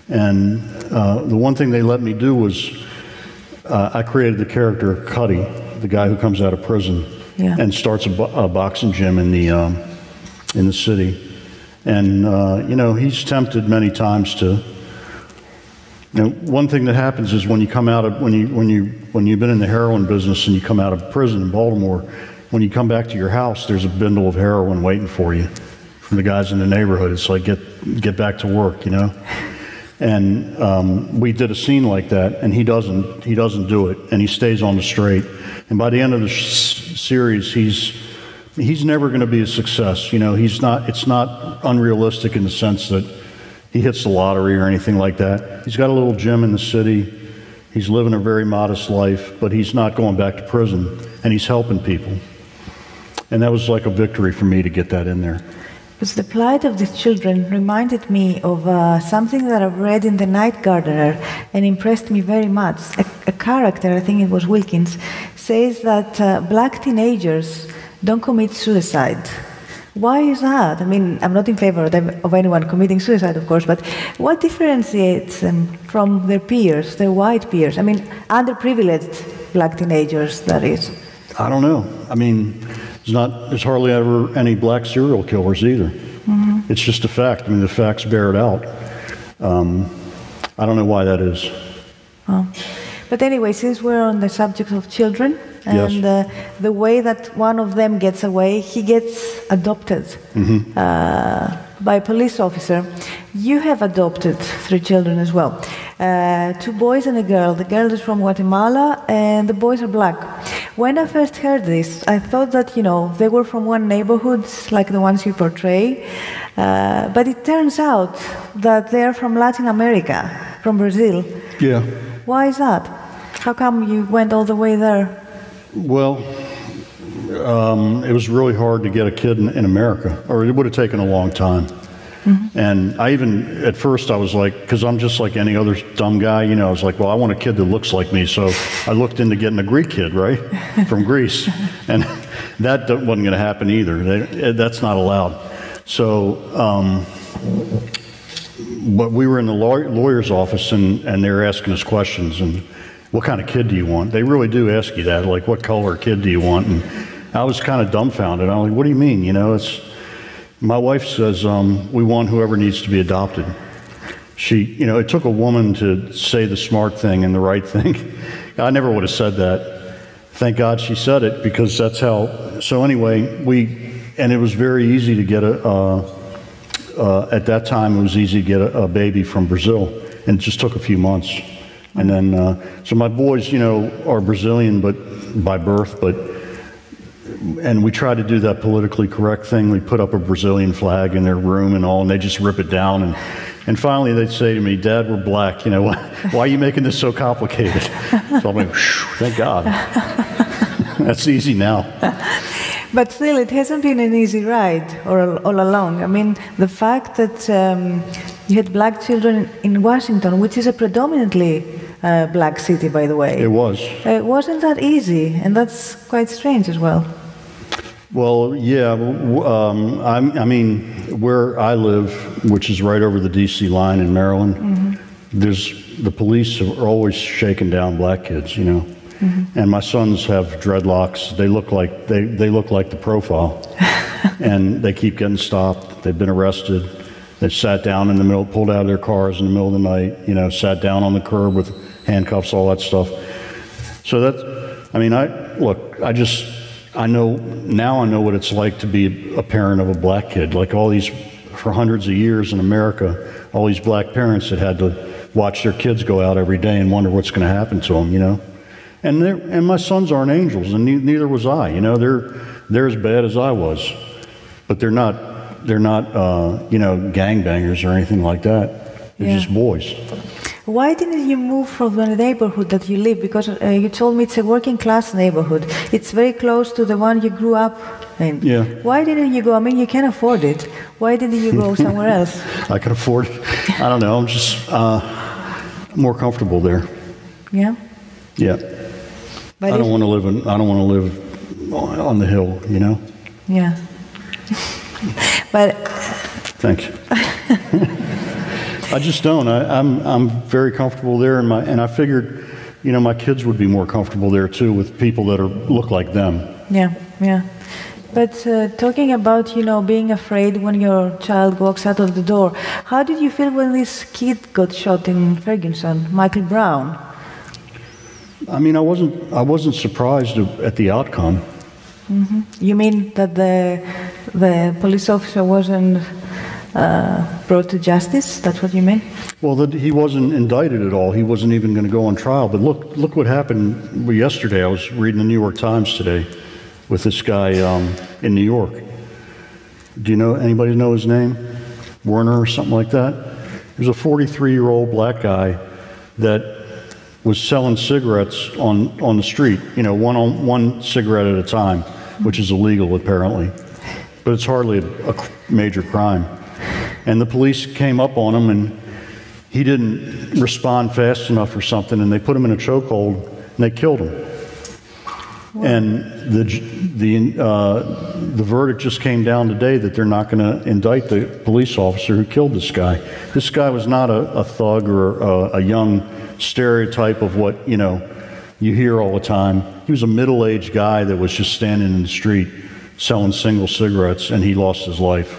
And the one thing they let me do was I created the character Cuddy, the guy who comes out of prison and starts a boxing gym in the city. And you know, he's tempted many times to. You know, one thing that happens is when you come out of when you've been in the heroin business and you come out of prison in Baltimore, when you come back to your house, there's a bundle of heroin waiting for you from the guys in the neighborhood. It's like get back to work, you know. And we did a scene like that, and he doesn't do it, and he stays on the straight. And by the end of the series, he's never going to be a success. You know, it's not unrealistic in the sense that he hits the lottery or anything like that. He's got a little gym in the city. He's living a very modest life, but he's not going back to prison, and he's helping people. And that was like a victory for me to get that in there. Because the plight of these children reminded me of something that I've read in The Night Gardener and impressed me very much. A character, I think it was Wilkins, says that black teenagers don't commit suicide. Why is that? I mean, I'm not in favor of anyone committing suicide, of course, but what differentiates them from their peers, their white peers? I mean, underprivileged black teenagers, that is. I don't know. I mean, there's hardly ever any black serial killers either. Mm-hmm. It's just a fact. I mean, the facts bear it out. I don't know why that is. Oh. But anyway, since we're on the subject of children, And the way that one of them gets away, he gets adopted by a police officer. You have adopted 3 children as well. 2 boys and a girl. The girl is from Guatemala and the boys are black. When I first heard this, I thought that, you know, they were from one neighborhood, like the ones you portray. But it turns out that they are from Latin America, from Brazil. Yeah. Why is that? How come you went all the way there? Well, it was really hard to get a kid in America, or it would have taken a long time. And I even, at first I was like, because I'm just like any other dumb guy, you know, I was like, well, I want a kid that looks like me. So I looked into getting a Greek kid, right, from Greece. And that wasn't going to happen either. That's not allowed. So, but we were in the lawyer's office and they were asking us questions and what kind of kid do you want? They really do ask you that, like what color kid do you want? And I was kind of dumbfounded. I'm like, what do you mean? You know, my wife says, we want whoever needs to be adopted. You know, it took a woman to say the smart thing and the right thing. I never would have said that. Thank God she said it, because that's how, so anyway, and it was very easy to get at that time it was easy to get a baby from Brazil, and it just took a few months. And then, so my boys, you know, are Brazilian, but by birth, and we try to do that politically correct thing. We put up a Brazilian flag in their room and all, and they just rip it down. And finally they'd say to me, Dad, we're black. You know, why are you making this so complicated? So I'm like, thank God. That's easy now. But still, it hasn't been an easy ride all along. I mean, the fact that you had black children in Washington, which is a predominantly black city, by the way. It was. It wasn't that easy, and that's quite strange as well. Well, yeah. I mean, where I live, which is right over the D.C. line in Maryland, the police are always shaking down black kids, you know. And my sons have dreadlocks. They look like the profile, and they keep getting stopped. They've been arrested. They've sat down in the middle, pulled out of their cars in the middle of the night. You know, sat down on the curb with handcuffs, all that stuff. So I mean, I know what it's like to be a parent of a black kid. Like for hundreds of years in America, all these black parents that had to watch their kids go out every day and wonder what's going to happen to them, you know. And my sons aren't angels, and neither was I. You know, they're as bad as I was, but they're not you know, gangbangers or anything like that. They're just boys. Why didn't you move from the neighborhood that you live? Because you told me it's a working class neighborhood. It's very close to the one you grew up in. Yeah. Why didn't you go? I mean, you can afford it. Why didn't you go somewhere else? I can afford it. I don't know. I'm just more comfortable there. Yeah. Yeah. But I don't want to live on the hill, you know. Yeah. But. Thanks. I just don't. I'm very comfortable there, and I figured, you know, my kids would be more comfortable there too, with people that look like them. Yeah, yeah. But talking about, you know, being afraid when your child walks out of the door, how did you feel when this kid got shot in Ferguson, Michael Brown? I mean, I wasn't surprised at the outcome. You mean that the police officer wasn't brought to justice? That's what you mean? Well, that he wasn't indicted at all. He wasn't even going to go on trial. But look what happened yesterday. I was reading the New York Times today with this guy in New York. Do anybody know his name? Werner or something like that? He was a 43-year-old black guy that was selling cigarettes on the street, you know, one cigarette at a time, which is illegal apparently, but it's hardly a major crime. And the police came up on him, and he didn't respond fast enough or something, and they put him in a chokehold and they killed him. Wow. And the verdict just came down today that they're not going to indict the police officer who killed this guy. This guy was not a thug or a young stereotype of what, you know, you hear all the time. He was a middle-aged guy that was just standing in the street selling single cigarettes, and he lost his life.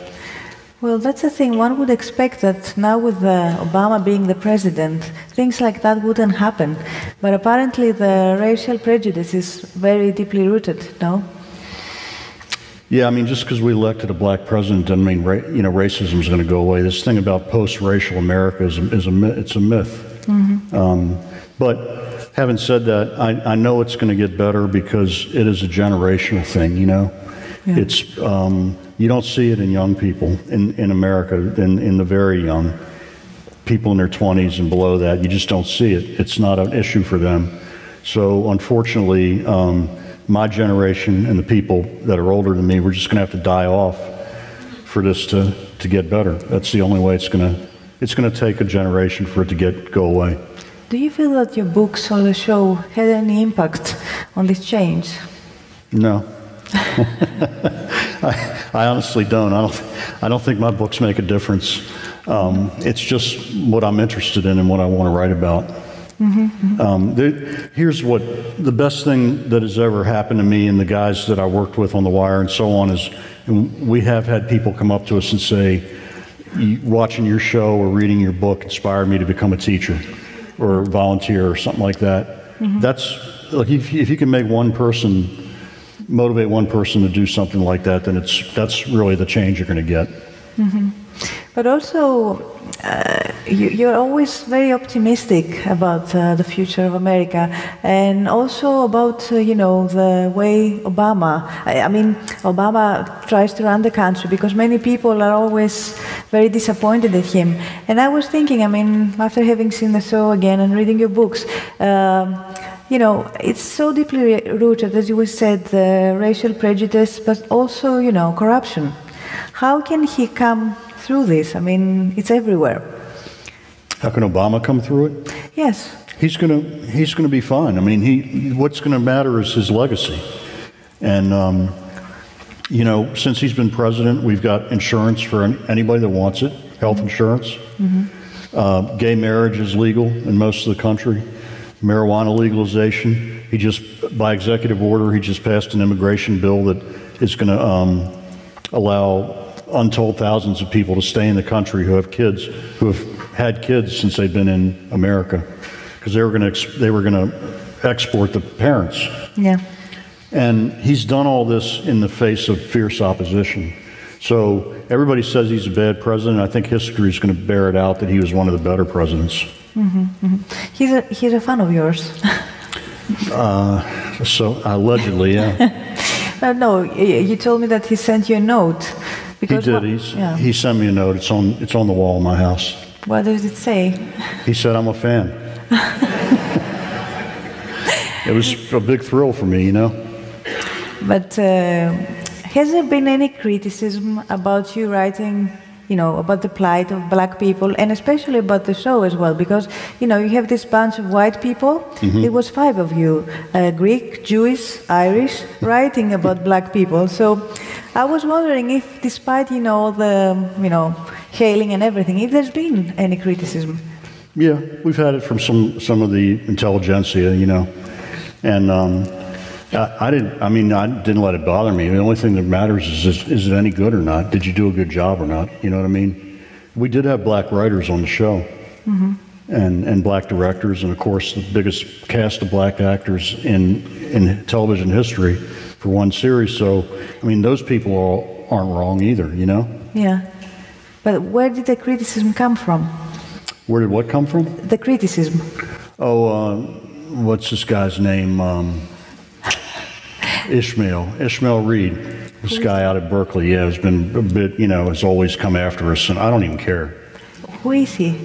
Well, that's the thing. One would expect that now with Obama being the president, things like that wouldn't happen. But apparently the racial prejudice is very deeply rooted, no? Yeah, I mean, just because we elected a black president doesn't mean racism is going to go away. This thing about post-racial America it's a myth. Mm-hmm. But having said that, I know it's going to get better because it is a generational thing, you know? Yeah. It's, you don't see it in young people in America, in the very young. People in their 20s and below that, you just don't see it. It's not an issue for them. So unfortunately, my generation and the people that are older than me, we're just going to have to die off for this to get better. That's the only way it's going to take a generation for it to go away. Do you feel that your books or the show had any impact on this change? No. I honestly don't. I don't think my books make a difference. It's just what I'm interested in and what I want to write about. Mm-hmm. Here's what the best thing that has ever happened to me and the guys that I worked with on The Wire and so on is we have had people come up to us and say, watching your show or reading your book inspired me to become a teacher or volunteer or something like that. Mm-hmm. That's, like, if you can make motivate one person to do something like that, then that's really the change you're going to get. Mm-hmm. But also, you're always very optimistic about the future of America, and also about the way Obama tries to run the country, because many people are always very disappointed at him. And I was thinking, after having seen the show again and reading your books, it's so deeply rooted, as you said, the racial prejudice, but also, corruption. How can he come through this? It's everywhere. How can Obama come through it? Yes. He's gonna be fine. What's going to matter is his legacy. And, since he's been president, we've got insurance for anybody that wants it, health insurance. Mm-hmm. Gay marriage is legal in most of the country. Marijuana legalization. By executive order, he just passed an immigration bill that is going to allow untold thousands of people to stay in the country who have had kids since they've been in America, because they were going to export the parents. Yeah. And he's done all this in the face of fierce opposition. So everybody says he's a bad president. I think history is going to bear it out that he was one of the better presidents. Mm-hmm, mm-hmm. He's a fan of yours. So allegedly, yeah. No, you told me that he sent you a note. He did. He sent me a note. It's on the wall in my house. What does it say? He said, "I'm a fan." It was a big thrill for me, But has there been any criticism about you writing, about the plight of black people, and especially about the show as well? Because, you have this bunch of white people. Mm-hmm. It was 5 of you, Greek, Jewish, Irish, writing about black people. So I was wondering if, despite, the, hailing and everything, if there's been any criticism. Yeah, we've had it from some of the intelligentsia, and I didn't let it bother me. The only thing that matters is it any good or not? Did you do a good job or not? You know what I mean? We did have black writers on the show, mm-hmm. and black directors, and of course the biggest cast of black actors in television history for one series. So, those people aren't wrong either, Yeah. But where did the criticism come from? Where did what come from? The criticism. Oh, what's this guy's name? Ishmael Reed, this guy out of Berkeley, has been a bit, has always come after us, and I don't even care. Who is he?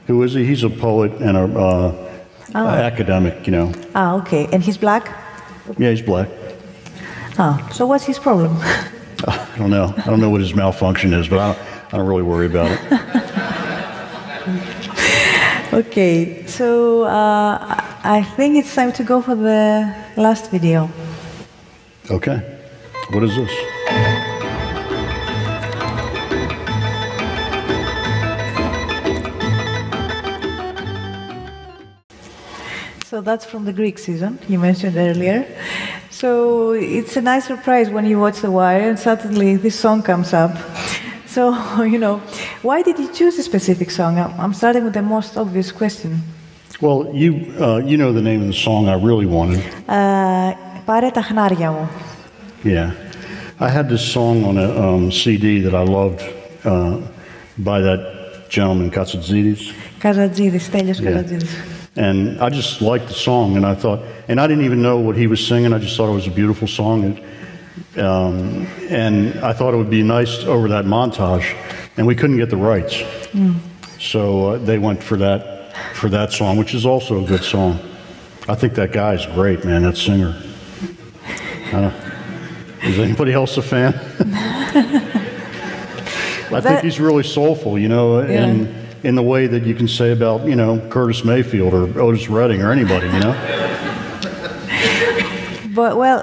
Who is he? He's a poet and an academic, Okay. And he's black? Yeah, he's black. So what's his problem? I don't know. I don't know what his malfunction is, but I don't really worry about it. Okay, so I think it's time to go for the last video. Okay. What is this? So that's from the Greek season you mentioned earlier. So it's a nice surprise when you watch The Wire and suddenly this song comes up. So, why did you choose a specific song? I'm starting with the most obvious question. Well, you know the name of the song I really wanted. Πάρε τα χνάρια μου. Yeah. I had this song on a CD that I loved by that gentleman, Katzadzidis. Στέλιος Katzadzidis. And I just liked the song, and I thought, and I didn't even know what he was singing. I just thought it was a beautiful song, and I thought it would be nice over that montage, and we couldn't get the rights, so they went for that song, which is also a good song. I think that guy is great, man. That singer. Is anybody else a fan? I think he's really soulful, and in the way that you can say about, Curtis Mayfield or Otis Redding or anybody, But, well,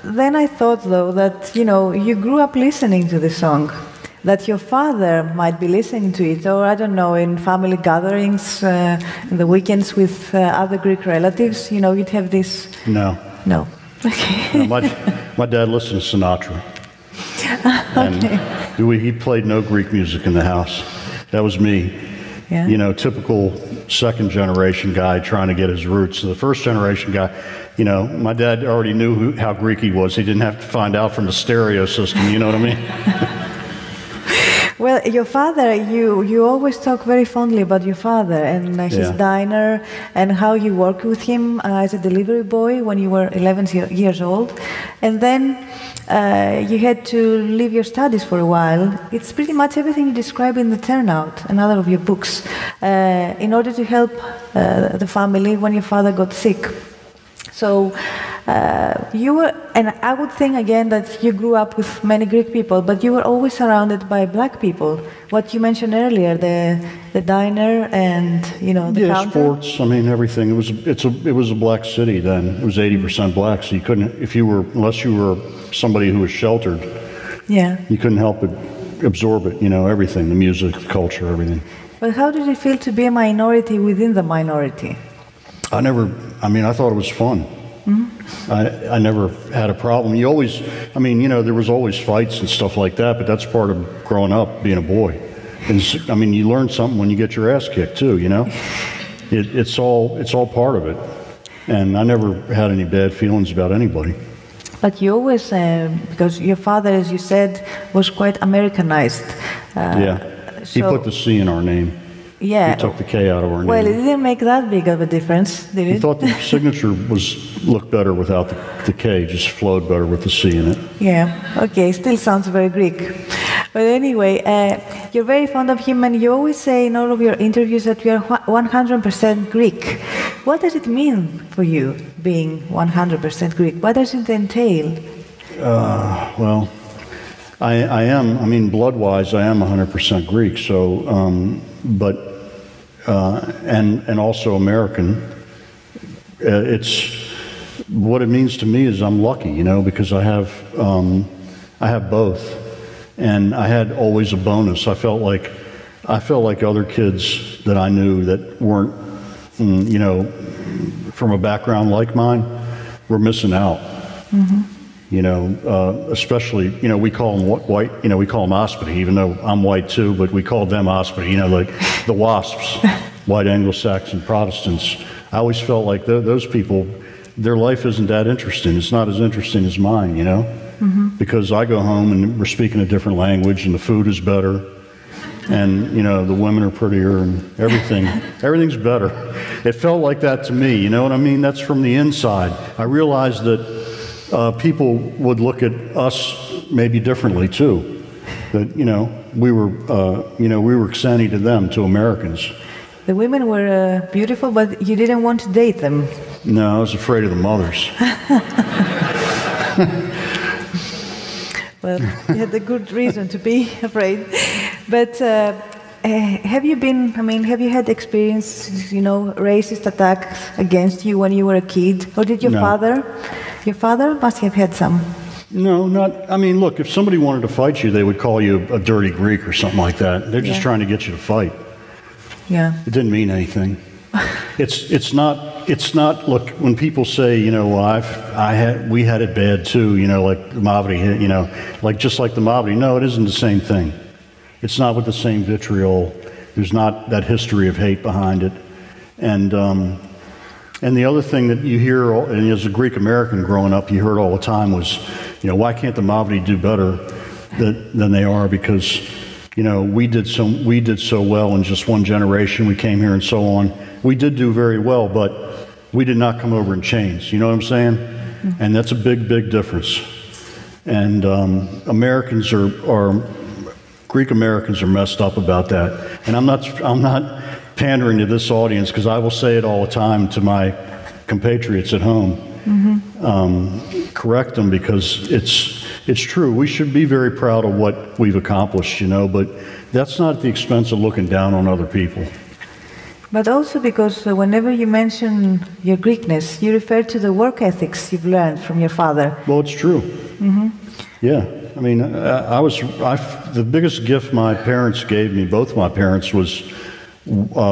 then I thought, though, that, you grew up listening to the song, that your father might be listening to it, or, I don't know, in family gatherings, in the weekends with other Greek relatives, you'd have this... No. No. Okay. No, my dad listened to Sinatra. And he played no Greek music in the house. That was me. Yeah. Typical second-generation guy trying to get his roots. The first-generation guy, my dad already knew how Greek he was. He didn't have to find out from the stereo system, you know what I mean? Well, your father, you always talk very fondly about your father and his diner and how you worked with him as a delivery boy when you were 11 years old. And then you had to leave your studies for a while. It's pretty much everything you describe in The Turnout, another of your books, in order to help the family when your father got sick. So you were, and I would think again that you grew up with many Greek people, but you were always surrounded by black people. What you mentioned earlier, the diner and the counter. Sports. I mean, everything. It was a black city then. It was 80% black, so you couldn't, unless you were somebody who was sheltered. Yeah. You couldn't help but absorb it. Everything, the music, the culture, everything. But how did it feel to be a minority within the minority? I thought it was fun. Mm-hmm. I never had a problem. There was always fights and stuff like that, but that's part of growing up, being a boy. And, you learn something when you get your ass kicked too, It's all part of it. And I never had any bad feelings about anybody. But you always, because your father, as you said, was quite Americanized. He put the C in our name. Yeah. He took the K out of our name. Well, it didn't make that big of a difference, did it? He thought the signature looked better without the K, just flowed better with the C in it. Yeah, okay, still sounds very Greek. But anyway, you're very fond of him, and you always say in all of your interviews that you are 100% Greek. What does it mean for you, being 100% Greek? What does it entail? Well, I am, blood-wise, I am 100% Greek, so, but, and also American. It's, what it means to me is I'm lucky, because I have both. And I had always a bonus. I felt like other kids that I knew that weren't, from a background like mine, were missing out. Mm-hmm. Especially, we call them white, we call them ospity, even though I'm white too, but we called them ospity, like the WASPs, white Anglo-Saxon Protestants. I always felt like those people, their life isn't that interesting. It's not as interesting as mine, mm-hmm. Because I go home and we're speaking a different language and the food is better and, the women are prettier and everything's better. It felt like that to me, you know what I mean? That's from the inside. I realized that people would look at us maybe differently too. That we were Xeni to them, to Americans. The women were beautiful, but you didn't want to date them. No, I was afraid of the mothers. Well, you had a good reason to be afraid. But have you had experience, racist attacks against you when you were a kid? Or did your father must have had some? No, not, look, if somebody wanted to fight you, they would call you a dirty Greek or something like that. They're just trying to get you to fight. Yeah. It didn't mean anything. It's not, look, when people say, we had it bad too, like the Mavri, just like the Mavri. No, it isn't the same thing. It's not with the same vitriol. There's not that history of hate behind it. And the other thing that you hear, and as a Greek American growing up, you heard all the time was, you know, why can't the Mavri do better than they are? Because, you know, we did so well in just one generation. We came here and so on. We did do very well, but we did not come over in chains. You know what I'm saying? Mm-hmm. And that's a big, big difference. And Americans Greek Americans are messed up about that. And I'm not pandering to this audience, because I will say it all the time to my compatriots at home. Mm-hmm. Correct them, because it's true. We should be very proud of what we've accomplished, you know, but that's not at the expense of looking down on other people. But also because whenever you mention your Greekness, you refer to the work ethics you've learned from your father. Well, it's true. Mm-hmm. Yeah. I mean, the biggest gift my parents gave me, both my parents, was,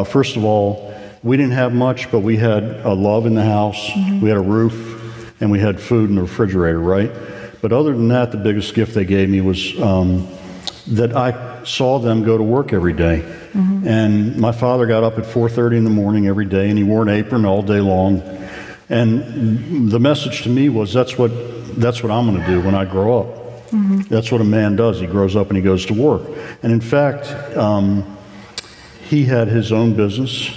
first of all, we didn't have much, but we had a love in the house, mm-hmm. we had a roof, and we had food in the refrigerator, right? But other than that, the biggest gift they gave me was that I saw them go to work every day. Mm-hmm. And my father got up at 4:30 in the morning every day, and he wore an apron all day long. And the message to me was, that's what I'm going to do when I grow up. Mm-hmm. That's what a man does. He grows up and he goes to work. And in fact, he had his own business,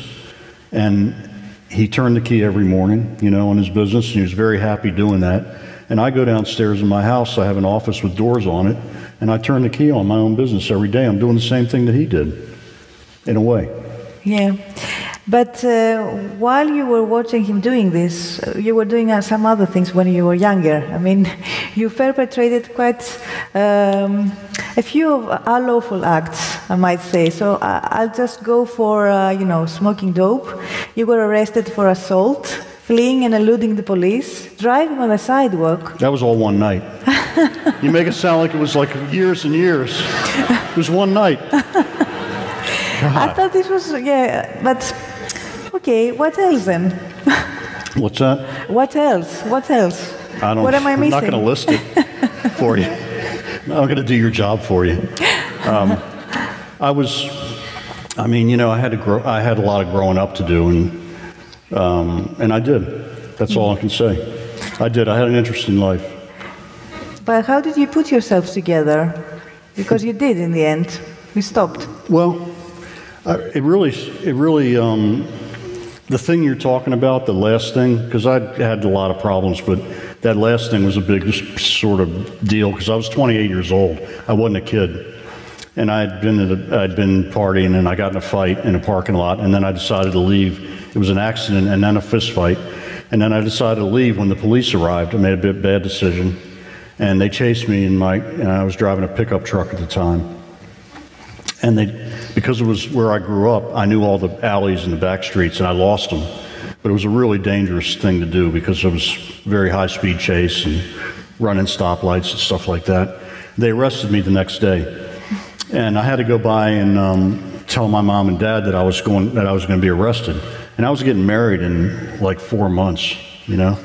and he turned the key every morning, you know, in his business, and he was very happy doing that. And I go downstairs in my house, I have an office with doors on it, and I turn the key on my own business every day. I'm doing the same thing that he did, in a way. Yeah. But while you were watching him doing this, you were doing some other things when you were younger. I mean, you perpetrated quite a few of unlawful acts, I might say. So I'll just go for, smoking dope. You were arrested for assault, fleeing and eluding the police, driving on the sidewalk. That was all one night. You make it sound like it was like years and years. It was one night. God. I thought this was, but okay, what else then? What's that? What else? What else? What am I missing? I'm not going to list it for you. I'm going to do your job for you. I had a lot of growing up to do, and I did. That's all I can say. I did. I had an interesting life. But how did you put yourselves together? Because you did in the end. You stopped. Well, it really, the thing you're talking about, the last thing, because I had a lot of problems, but that last thing was a big sort of deal, because I was 28 years old. I wasn't a kid. And I'd been partying, and I got in a fight in a parking lot, and then I decided to leave. It was an accident and then a fist fight. And then I decided to leave when the police arrived. I made a bad decision. And they chased me, and I was driving a pickup truck at the time. And because it was where I grew up, I knew all the alleys and the back streets, and I lost them. But it was a really dangerous thing to do, because it was very high-speed chase and running stoplights and stuff like that. They arrested me the next day, and I had to go by and tell my mom and dad that I was going to be arrested. And I was getting married in like 4 months. You know,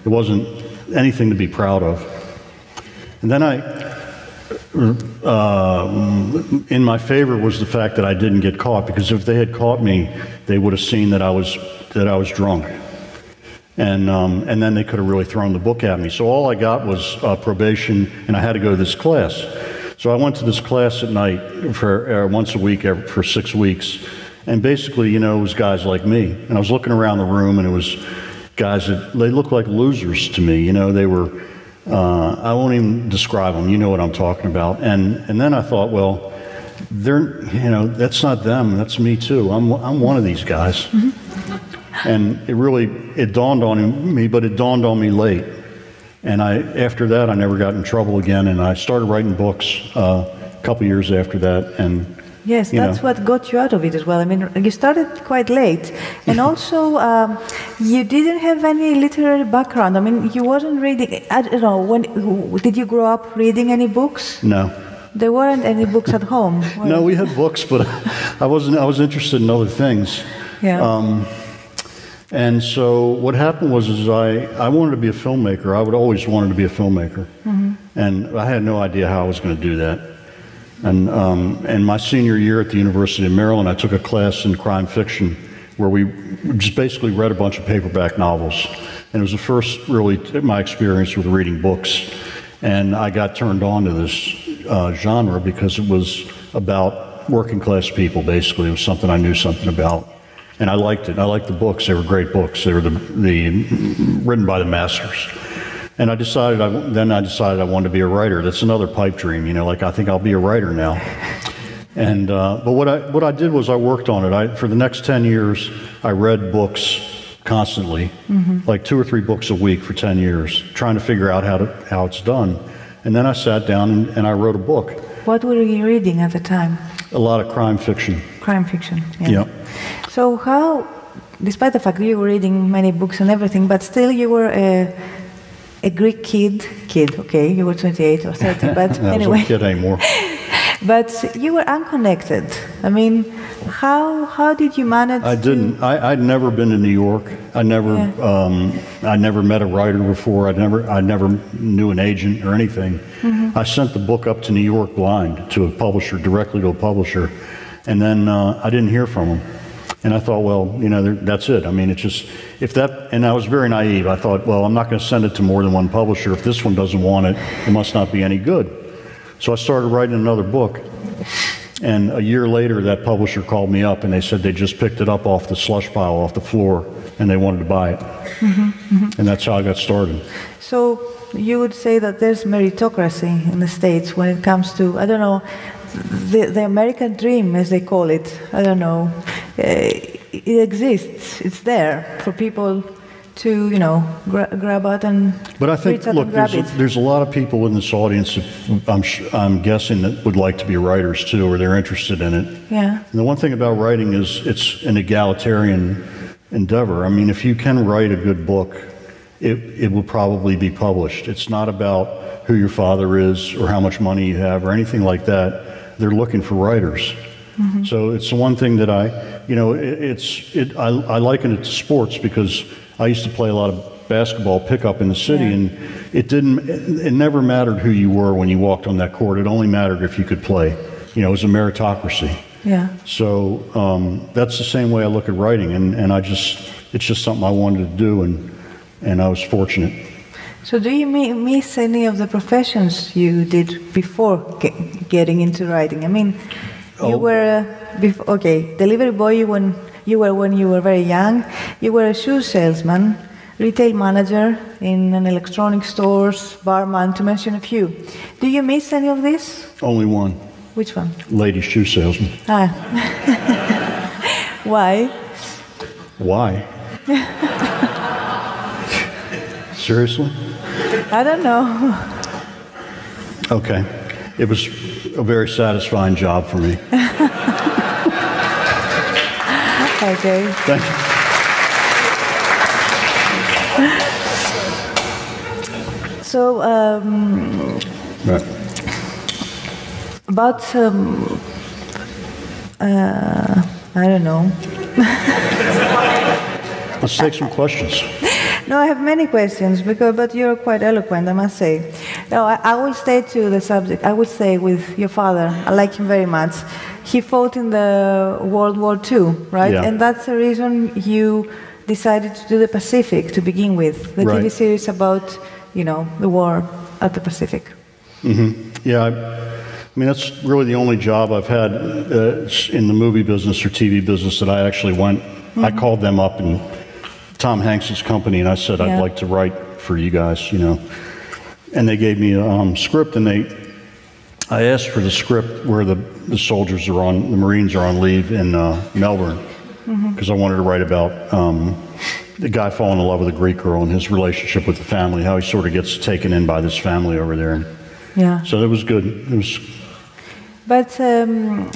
it wasn't anything to be proud of. And then in my favor was the fact that I didn't get caught, because if they had caught me, they would have seen that I was drunk, and then they could have really thrown the book at me. So all I got was probation, and I had to go to this class. So I went to this class at night for once a week for 6 weeks, and basically, you know, it was guys like me. And I was looking around the room, and it was guys they looked like losers to me. You know, they were. I won't even describe them. You know what I'm talking about. And then I thought, well, that's not them. That's me too. I'm one of these guys. Mm-hmm. And it dawned on me, but it dawned on me late. And after that, I never got in trouble again. And I started writing books a couple years after that. And yes, that's what got you out of it as well. I mean, you started quite late, and also you didn't have any literary background. I mean, you wasn't reading. I don't know. Did you grow up reading any books? No. There weren't any books at home. No, we had books, but I was interested in other things. Yeah. And so what happened was I wanted to be a filmmaker. I would always wanted to be a filmmaker, mm-hmm. and I had no idea how I was going to do that. And my senior year at the University of Maryland, I took a class in crime fiction where we just basically read a bunch of paperback novels. And it was the first, really, my experience with reading books. And I got turned on to this genre because it was about working class people, basically. It was something I knew something about. And I liked it. I liked the books. They were great books. They were written by the masters. And I decided I wanted to be a writer. That's another pipe dream, you know, like I think I'll be a writer now. And, but what I did was I worked on it. For the next 10 years, I read books constantly, like 2 or 3 books a week for 10 years, trying to figure out how it's done. And then I sat down and I wrote a book. What were you reading at the time? A lot of crime fiction. Crime fiction, yeah. Yep. So how, despite the fact that you were reading many books and everything, but still you were a Greek kid, okay, you were 28 or 30, but I anyway. wasn't a kid anymore. But you were unconnected. I mean, how did you manage I'd never been to New York. I never met a writer before. I never knew an agent or anything. I sent the book up to New York blind to a publisher, directly to a publisher, and then I didn't hear from him. And I thought, well, you know, that's it. I mean, it's just, and I was very naive. I thought, well, I'm not going to send it to more than one publisher. If this one doesn't want it, it must not be any good. So I started writing another book. And a year later, that publisher called me up and they said they just picked it up off the slush pile, off the floor, and they wanted to buy it. And that's how I got started. So you would say that there's meritocracy in the States when it comes to, I don't know, the American dream, as they call it. I don't know. It exists. It's there for people to, you know, grab out and. But I think, look, there's a lot of people in this audience that I'm guessing that would like to be writers too, or they're interested in it. Yeah. And the one thing about writing is it's an egalitarian endeavor. I mean, if you can write a good book, it will probably be published. It's not about who your father is or how much money you have or anything like that. They're looking for writers. So it's the one thing that I liken it to sports because I used to play a lot of basketball pickup in the city, and it never mattered who you were when you walked on that court. It only mattered if you could play. You know, it was a meritocracy. Yeah. So that's the same way I look at writing, and it's just something I wanted to do, and I was fortunate. So do you miss any of the professions you did before getting into writing? I mean, you were, delivery boy when you were very young. You were a shoe salesman, retail manager in an electronic stores, barman, to mention a few. Do you miss any of this? Only one. Which one? Lady shoe salesman. Why? Why? Seriously? I don't know. Okay. It was a very satisfying job for me. Okay. Thank you. So, Right. but I don't know. Let's take some questions. No, I have many questions, but you're quite eloquent, I must say. No, I will stay to the subject. I would say with your father. I like him very much. He fought in the World War II, right? Yeah. And that's the reason you decided to do the Pacific to begin with, the TV series about, you know, the war at the Pacific. Yeah, I mean, that's really the only job I've had in the movie business or TV business that I actually went. I called them up and Tom Hanks's company, and I said, I'd like to write for you guys, you know. And they gave me a script, and I asked for the script where the soldiers are on, the Marines are on leave in Melbourne, because I wanted to write about the guy falling in love with a Greek girl and his relationship with the family, how he sort of gets taken in by this family over there. Yeah. So it was good. It was. But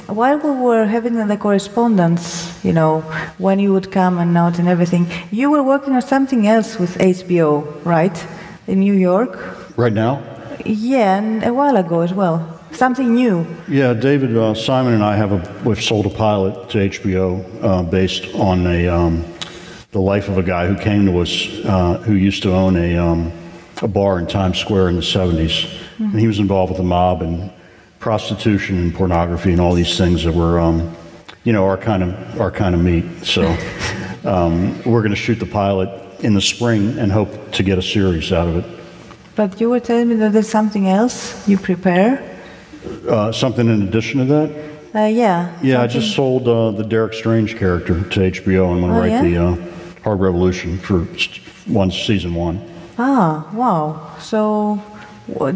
while we were having the correspondence, you know, when you would come and out and everything, you were working on something else with HBO, right? In New York? Right now? Yeah, and a while ago as well. Something new. Yeah, David, Simon and I we've sold a pilot to HBO based on the life of a guy who came to us who used to own a bar in Times Square in the 70s. And he was involved with the mob and prostitution and pornography and all these things that were, our kind of meat. So we're going to shoot the pilot in the spring and hope to get a series out of it. But you were telling me that there's something else you prepare? Something in addition to that? Yeah. Yeah, I just sold the Derek Strange character to HBO. I'm going to write the Hard Revolution for season 1. Ah, wow. So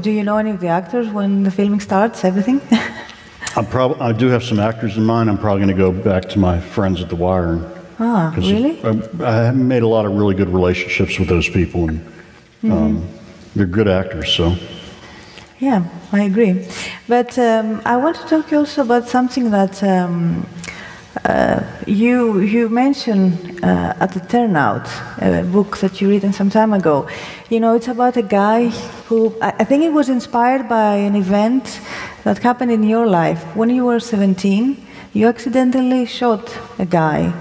do you know any of the actors when the filming starts, everything? I do have some actors in mind. I'm probably going to go back to my friends at The Wire. Really? I made a lot of really good relationships with those people, and they're good actors, so. Yeah, I agree. But I want to talk also about something that you mentioned at the Turnout, a book that you written some time ago. You know, it's about a guy who, I think it was inspired by an event that happened in your life. When you were 17, you accidentally shot a guy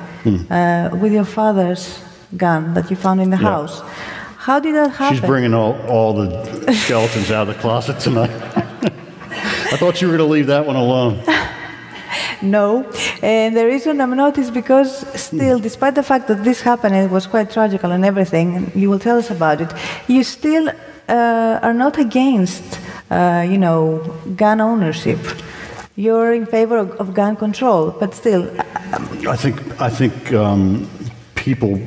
with your father's gun that you found in the house. How did that happen? She's bringing all the skeletons out of the closet tonight. I thought you were going to leave that one alone. No, and the reason I'm not is because still, despite the fact that this happened, it was quite tragical and everything, and you will tell us about it, you still are not against, gun ownership. You're in favor of gun control, but still. I think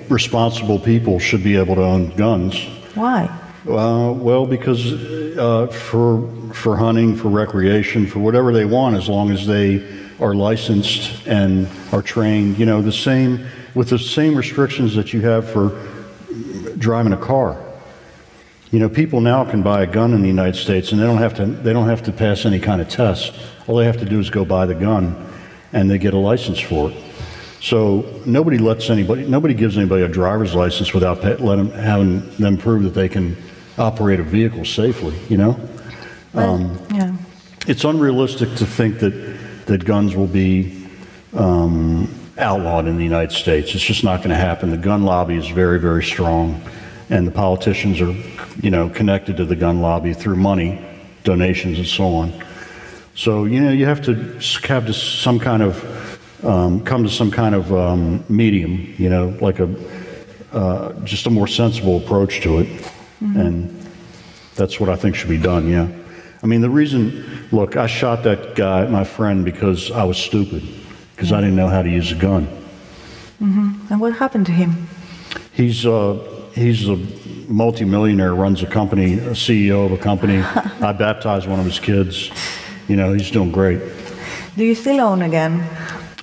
responsible people should be able to own guns. Why? Well, because for hunting, for recreation, for whatever they want, as long as they are licensed and are trained, with the same restrictions that you have for driving a car. People now can buy a gun in the United States, and they don't have to pass any kind of test. All they have to do is go buy the gun, and they get a license for it. So nobody gives anybody a driver's license without having them prove that they can operate a vehicle safely. It's unrealistic to think that guns will be outlawed in the United States. It's just not going to happen. The gun lobby is very, very strong, and the politicians are, connected to the gun lobby through money, donations, and so on. So, you have to have some kind of come to some kind of medium, like just a more sensible approach to it, and that's what I think should be done. Yeah, I mean look, I shot that guy, my friend, because I was stupid, because I didn't know how to use a gun. And what happened to him? He's a multimillionaire, runs a company, a CEO of a company. I baptized one of his kids. He's doing great. Do you still own a gun?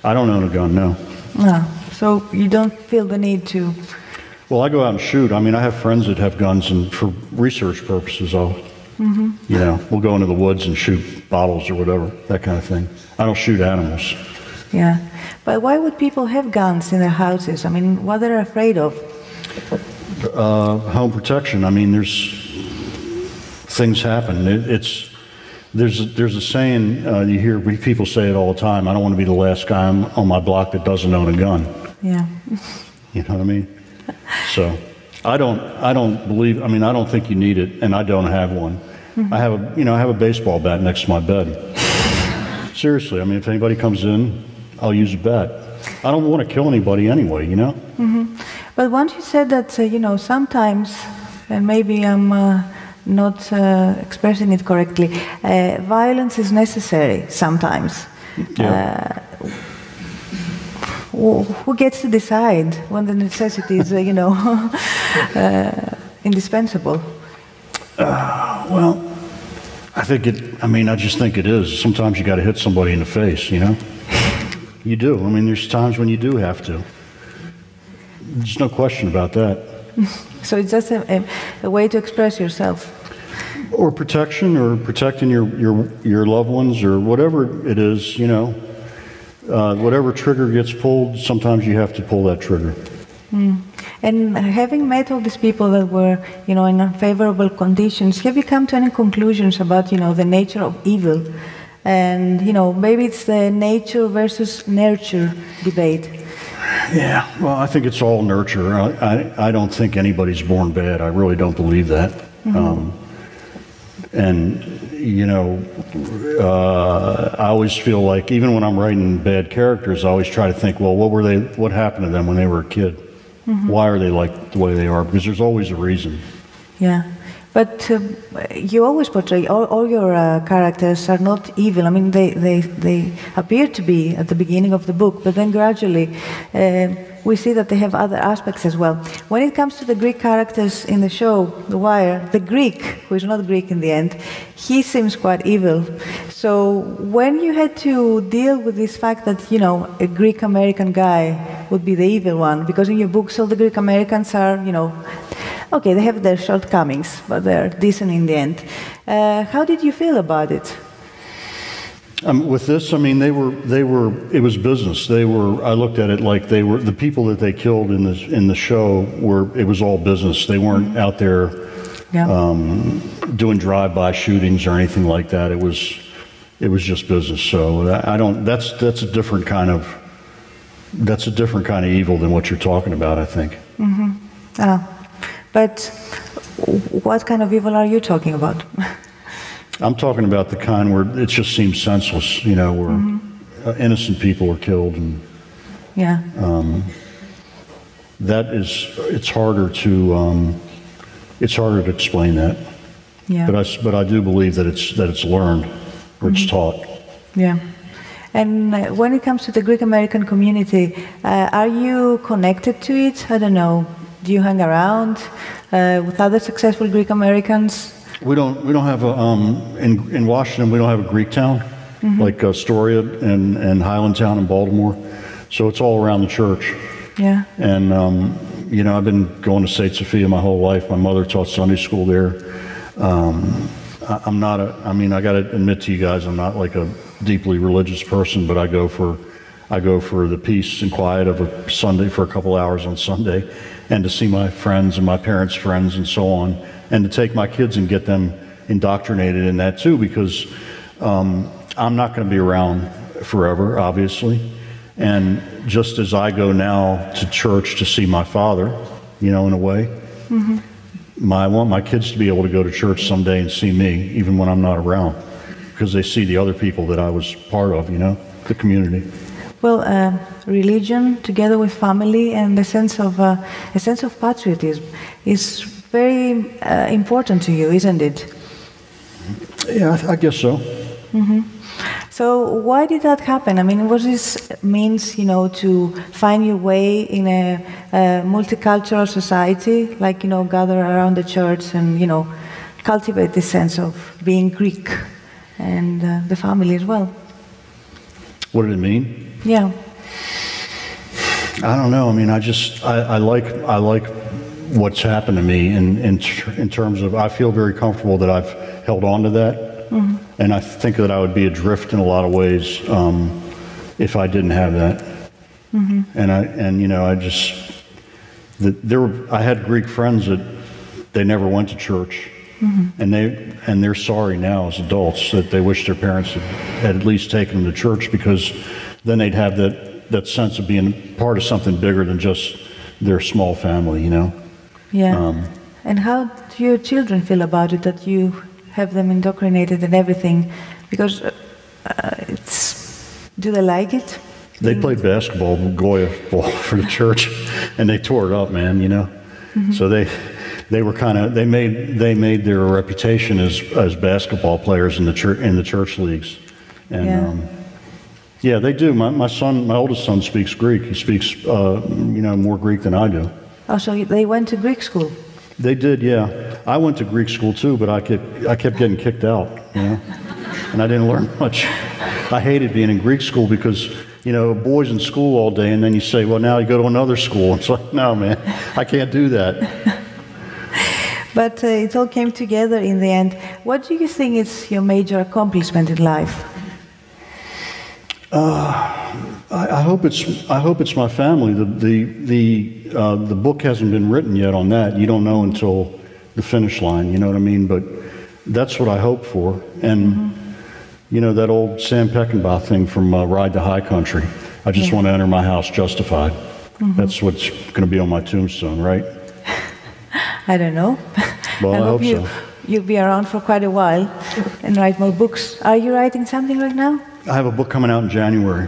I don't own a gun, no. No. So you don't feel the need to? Well, I go out and shoot. I mean, I have friends that have guns, and for research purposes, we'll go into the woods and shoot bottles or whatever, that kind of thing. I don't shoot animals. Yeah. But why would people have guns in their houses? I mean, what they're afraid of? Home protection. I mean, things happen. There's a saying, you hear people say it all the time, I don't want to be the last guy on my block that doesn't own a gun. Yeah. You know what I mean? So I don't think you need it, and I don't have one. I have a baseball bat next to my bed. Seriously, I mean, if anybody comes in, I'll use a bat. I don't want to kill anybody anyway, But once you said that, sometimes, and maybe I'm not expressing it correctly, violence is necessary sometimes. Yeah. Who gets to decide when the necessity is, indispensable? Well, I just think it is. Sometimes you got to hit somebody in the face, You do. I mean, there's times when you do have to. There's no question about that. So it's just a way to express yourself. Or protection, or protecting your loved ones, or whatever it is, whatever trigger gets pulled, sometimes you have to pull that trigger. And having met all these people that were, in unfavorable conditions, have you come to any conclusions about, the nature of evil? And, maybe it's the nature versus nurture debate. Yeah, well, I think it's all nurture. I don't think anybody's born bad. I really don't believe that. And, you know, I always feel like, even when I'm writing bad characters, I always try to think, well, what happened to them when they were a kid? Why are they like the way they are? Because there's always a reason. Yeah. But you always portray, all your characters are not evil. I mean, they appear to be at the beginning of the book, but then gradually we see that they have other aspects as well. When it comes to the Greek characters in the show, The Wire, the Greek, who is not Greek in the end, he seems quite evil. So when you had to deal with this fact that, you know, a Greek-American guy would be the evil one, because in your books all the Greek-Americans are, you know, okay, they have their shortcomings, but they're decent in the end. How did you feel about it? With this, I mean, it was business. I looked at it like the people that they killed in the show it was all business. They weren't out there doing drive-by shootings or anything like that. It was just business. So that's a different kind of evil than what you're talking about, I think. Mm-hmm. But what kind of evil are you talking about? I'm talking about the kind where it just seems senseless, you know, where innocent people were killed, and it's harder to explain that. Yeah. But I do believe that it's learned, or it's taught. Yeah. And when it comes to the Greek American community, are you connected to it? I don't know. Do you hang around with other successful Greek Americans? We don't have in Washington, we don't have a Greek town like Astoria and Highlandtown in Baltimore. So it's all around the church. Yeah. And you know, I've been going to St. Sophia my whole life. My mother taught Sunday school there. I mean, I got to admit to you guys, I'm not like a deeply religious person, but I go for the peace and quiet of a Sunday for a couple hours on Sunday, and to see my friends and my parents' friends and so on, and to take my kids and get them indoctrinated in that too, because I'm not going to be around forever, obviously. And just as I go now to church to see my father, you know, in a way, I want my kids to be able to go to church someday and see me, even when I'm not around, because they see the other people that I was part of, you know, the community. Well, religion together with family and a sense of patriotism is very important to you, isn't it? Yeah, I guess so. So why did that happen? I mean, was this means, you know, to find your way in a multicultural society, like, you know, gather around the church and, you know, cultivate this sense of being Greek and the family as well? What did it mean? Yeah. I don't know. I mean, I like what's happened to me in terms of, I feel very comfortable that I've held on to that. And I think that I would be adrift in a lot of ways if I didn't have that. And you know, I had Greek friends that they never went to church, and they're sorry now as adults that they wish their parents had at least taken them to church, because then they'd have that sense of being part of something bigger than just their small family, you know. Yeah. And how do your children feel about it, that you have them indoctrinated and everything? Because do they like it? They played basketball, Goya ball for the church, and they tore it up, man, you know. So they were they made their reputation as basketball players in the church leagues. And yeah, they do. My oldest son speaks Greek. He speaks you know, more Greek than I do. Oh, so they went to Greek school? They did, yeah. I went to Greek school too, but I kept getting kicked out, you know, and I didn't learn much. I hated being in Greek school because, you know, boys in school all day, and then you say, well, now you go to another school. It's like, no, man, I can't do that. But it all came together in the end. What do you think is your major accomplishment in life? I hope it's my family. The book hasn't been written yet on that. You don't know until the finish line. You know what I mean? But that's what I hope for. And you know that old Sam Peckinpah thing from Ride to High Country. I just want to enter my house justified. That's what's going to be on my tombstone, right? I don't know. Well, I hope so. you'll be around for quite a while and write more books. Are you writing something right now? I have a book coming out in January.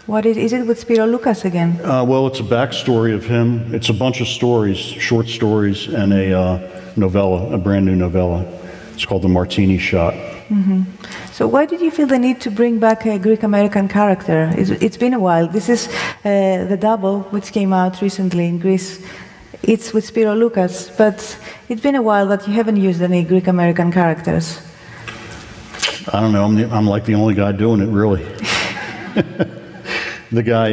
What is it with Spiro Loukas again? Well, it's a backstory of him. It's a bunch of stories, short stories, and a novella, a brand new novella. It's called The Martini Shot. Mm-hmm. So why did you feel the need to bring back a Greek-American character? It's been a while. This is The Double, which came out recently in Greece. It's with Spiro Loukas, but it's been a while that you haven't used any Greek-American characters. I don't know. I'm like the only guy doing it, really. The guy,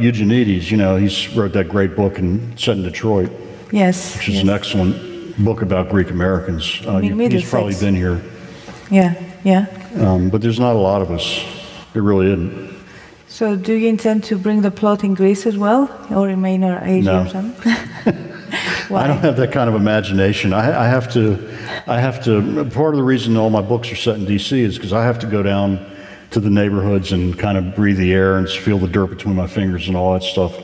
Eugenides, you know, he wrote that great book set in Detroit. Yes. Which is an excellent book about Greek Americans. He's probably been here. Yeah, yeah. But there's not a lot of us. There really isn't. So do you intend to bring the plot in Greece as well? Or in Minor Asia or something? I don't have that kind of imagination. I have to, part of the reason all my books are set in D.C. is because I have to go down to the neighborhoods and kind of breathe the air and feel the dirt between my fingers and all that stuff.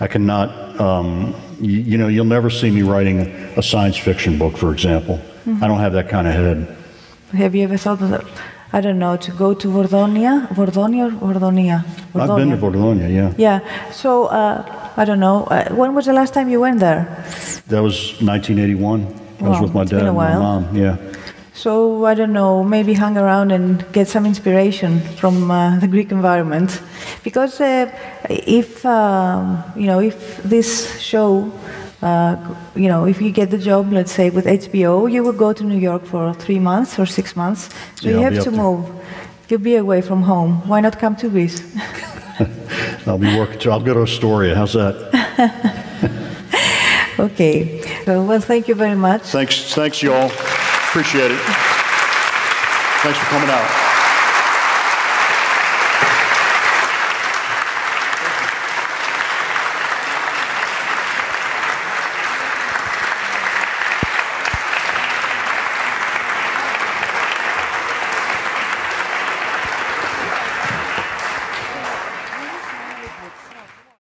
I cannot, you know, you'll never see me writing a science fiction book, for example. Mm-hmm. I don't have that kind of head. Have you ever thought of, I don't know, to go to Vordonia? Vordonia or Vordonia? I've been to Vordonia, yeah. Yeah. So, I don't know, when was the last time you went there? That was 1981. I was with my dad and my mom, yeah. So, I don't know, maybe hang around and get some inspiration from the Greek environment. Because if, you know, if this show, you know, if you get the job, let's say, with HBO, you will go to New York for 3 months or 6 months. So you have to move. You'll be away from home. Why not come to Greece? I'll be working too. I'll go to Astoria. How's that? Okay. Well, thank you very much. Thanks, you all. Appreciate it. Thanks for coming out.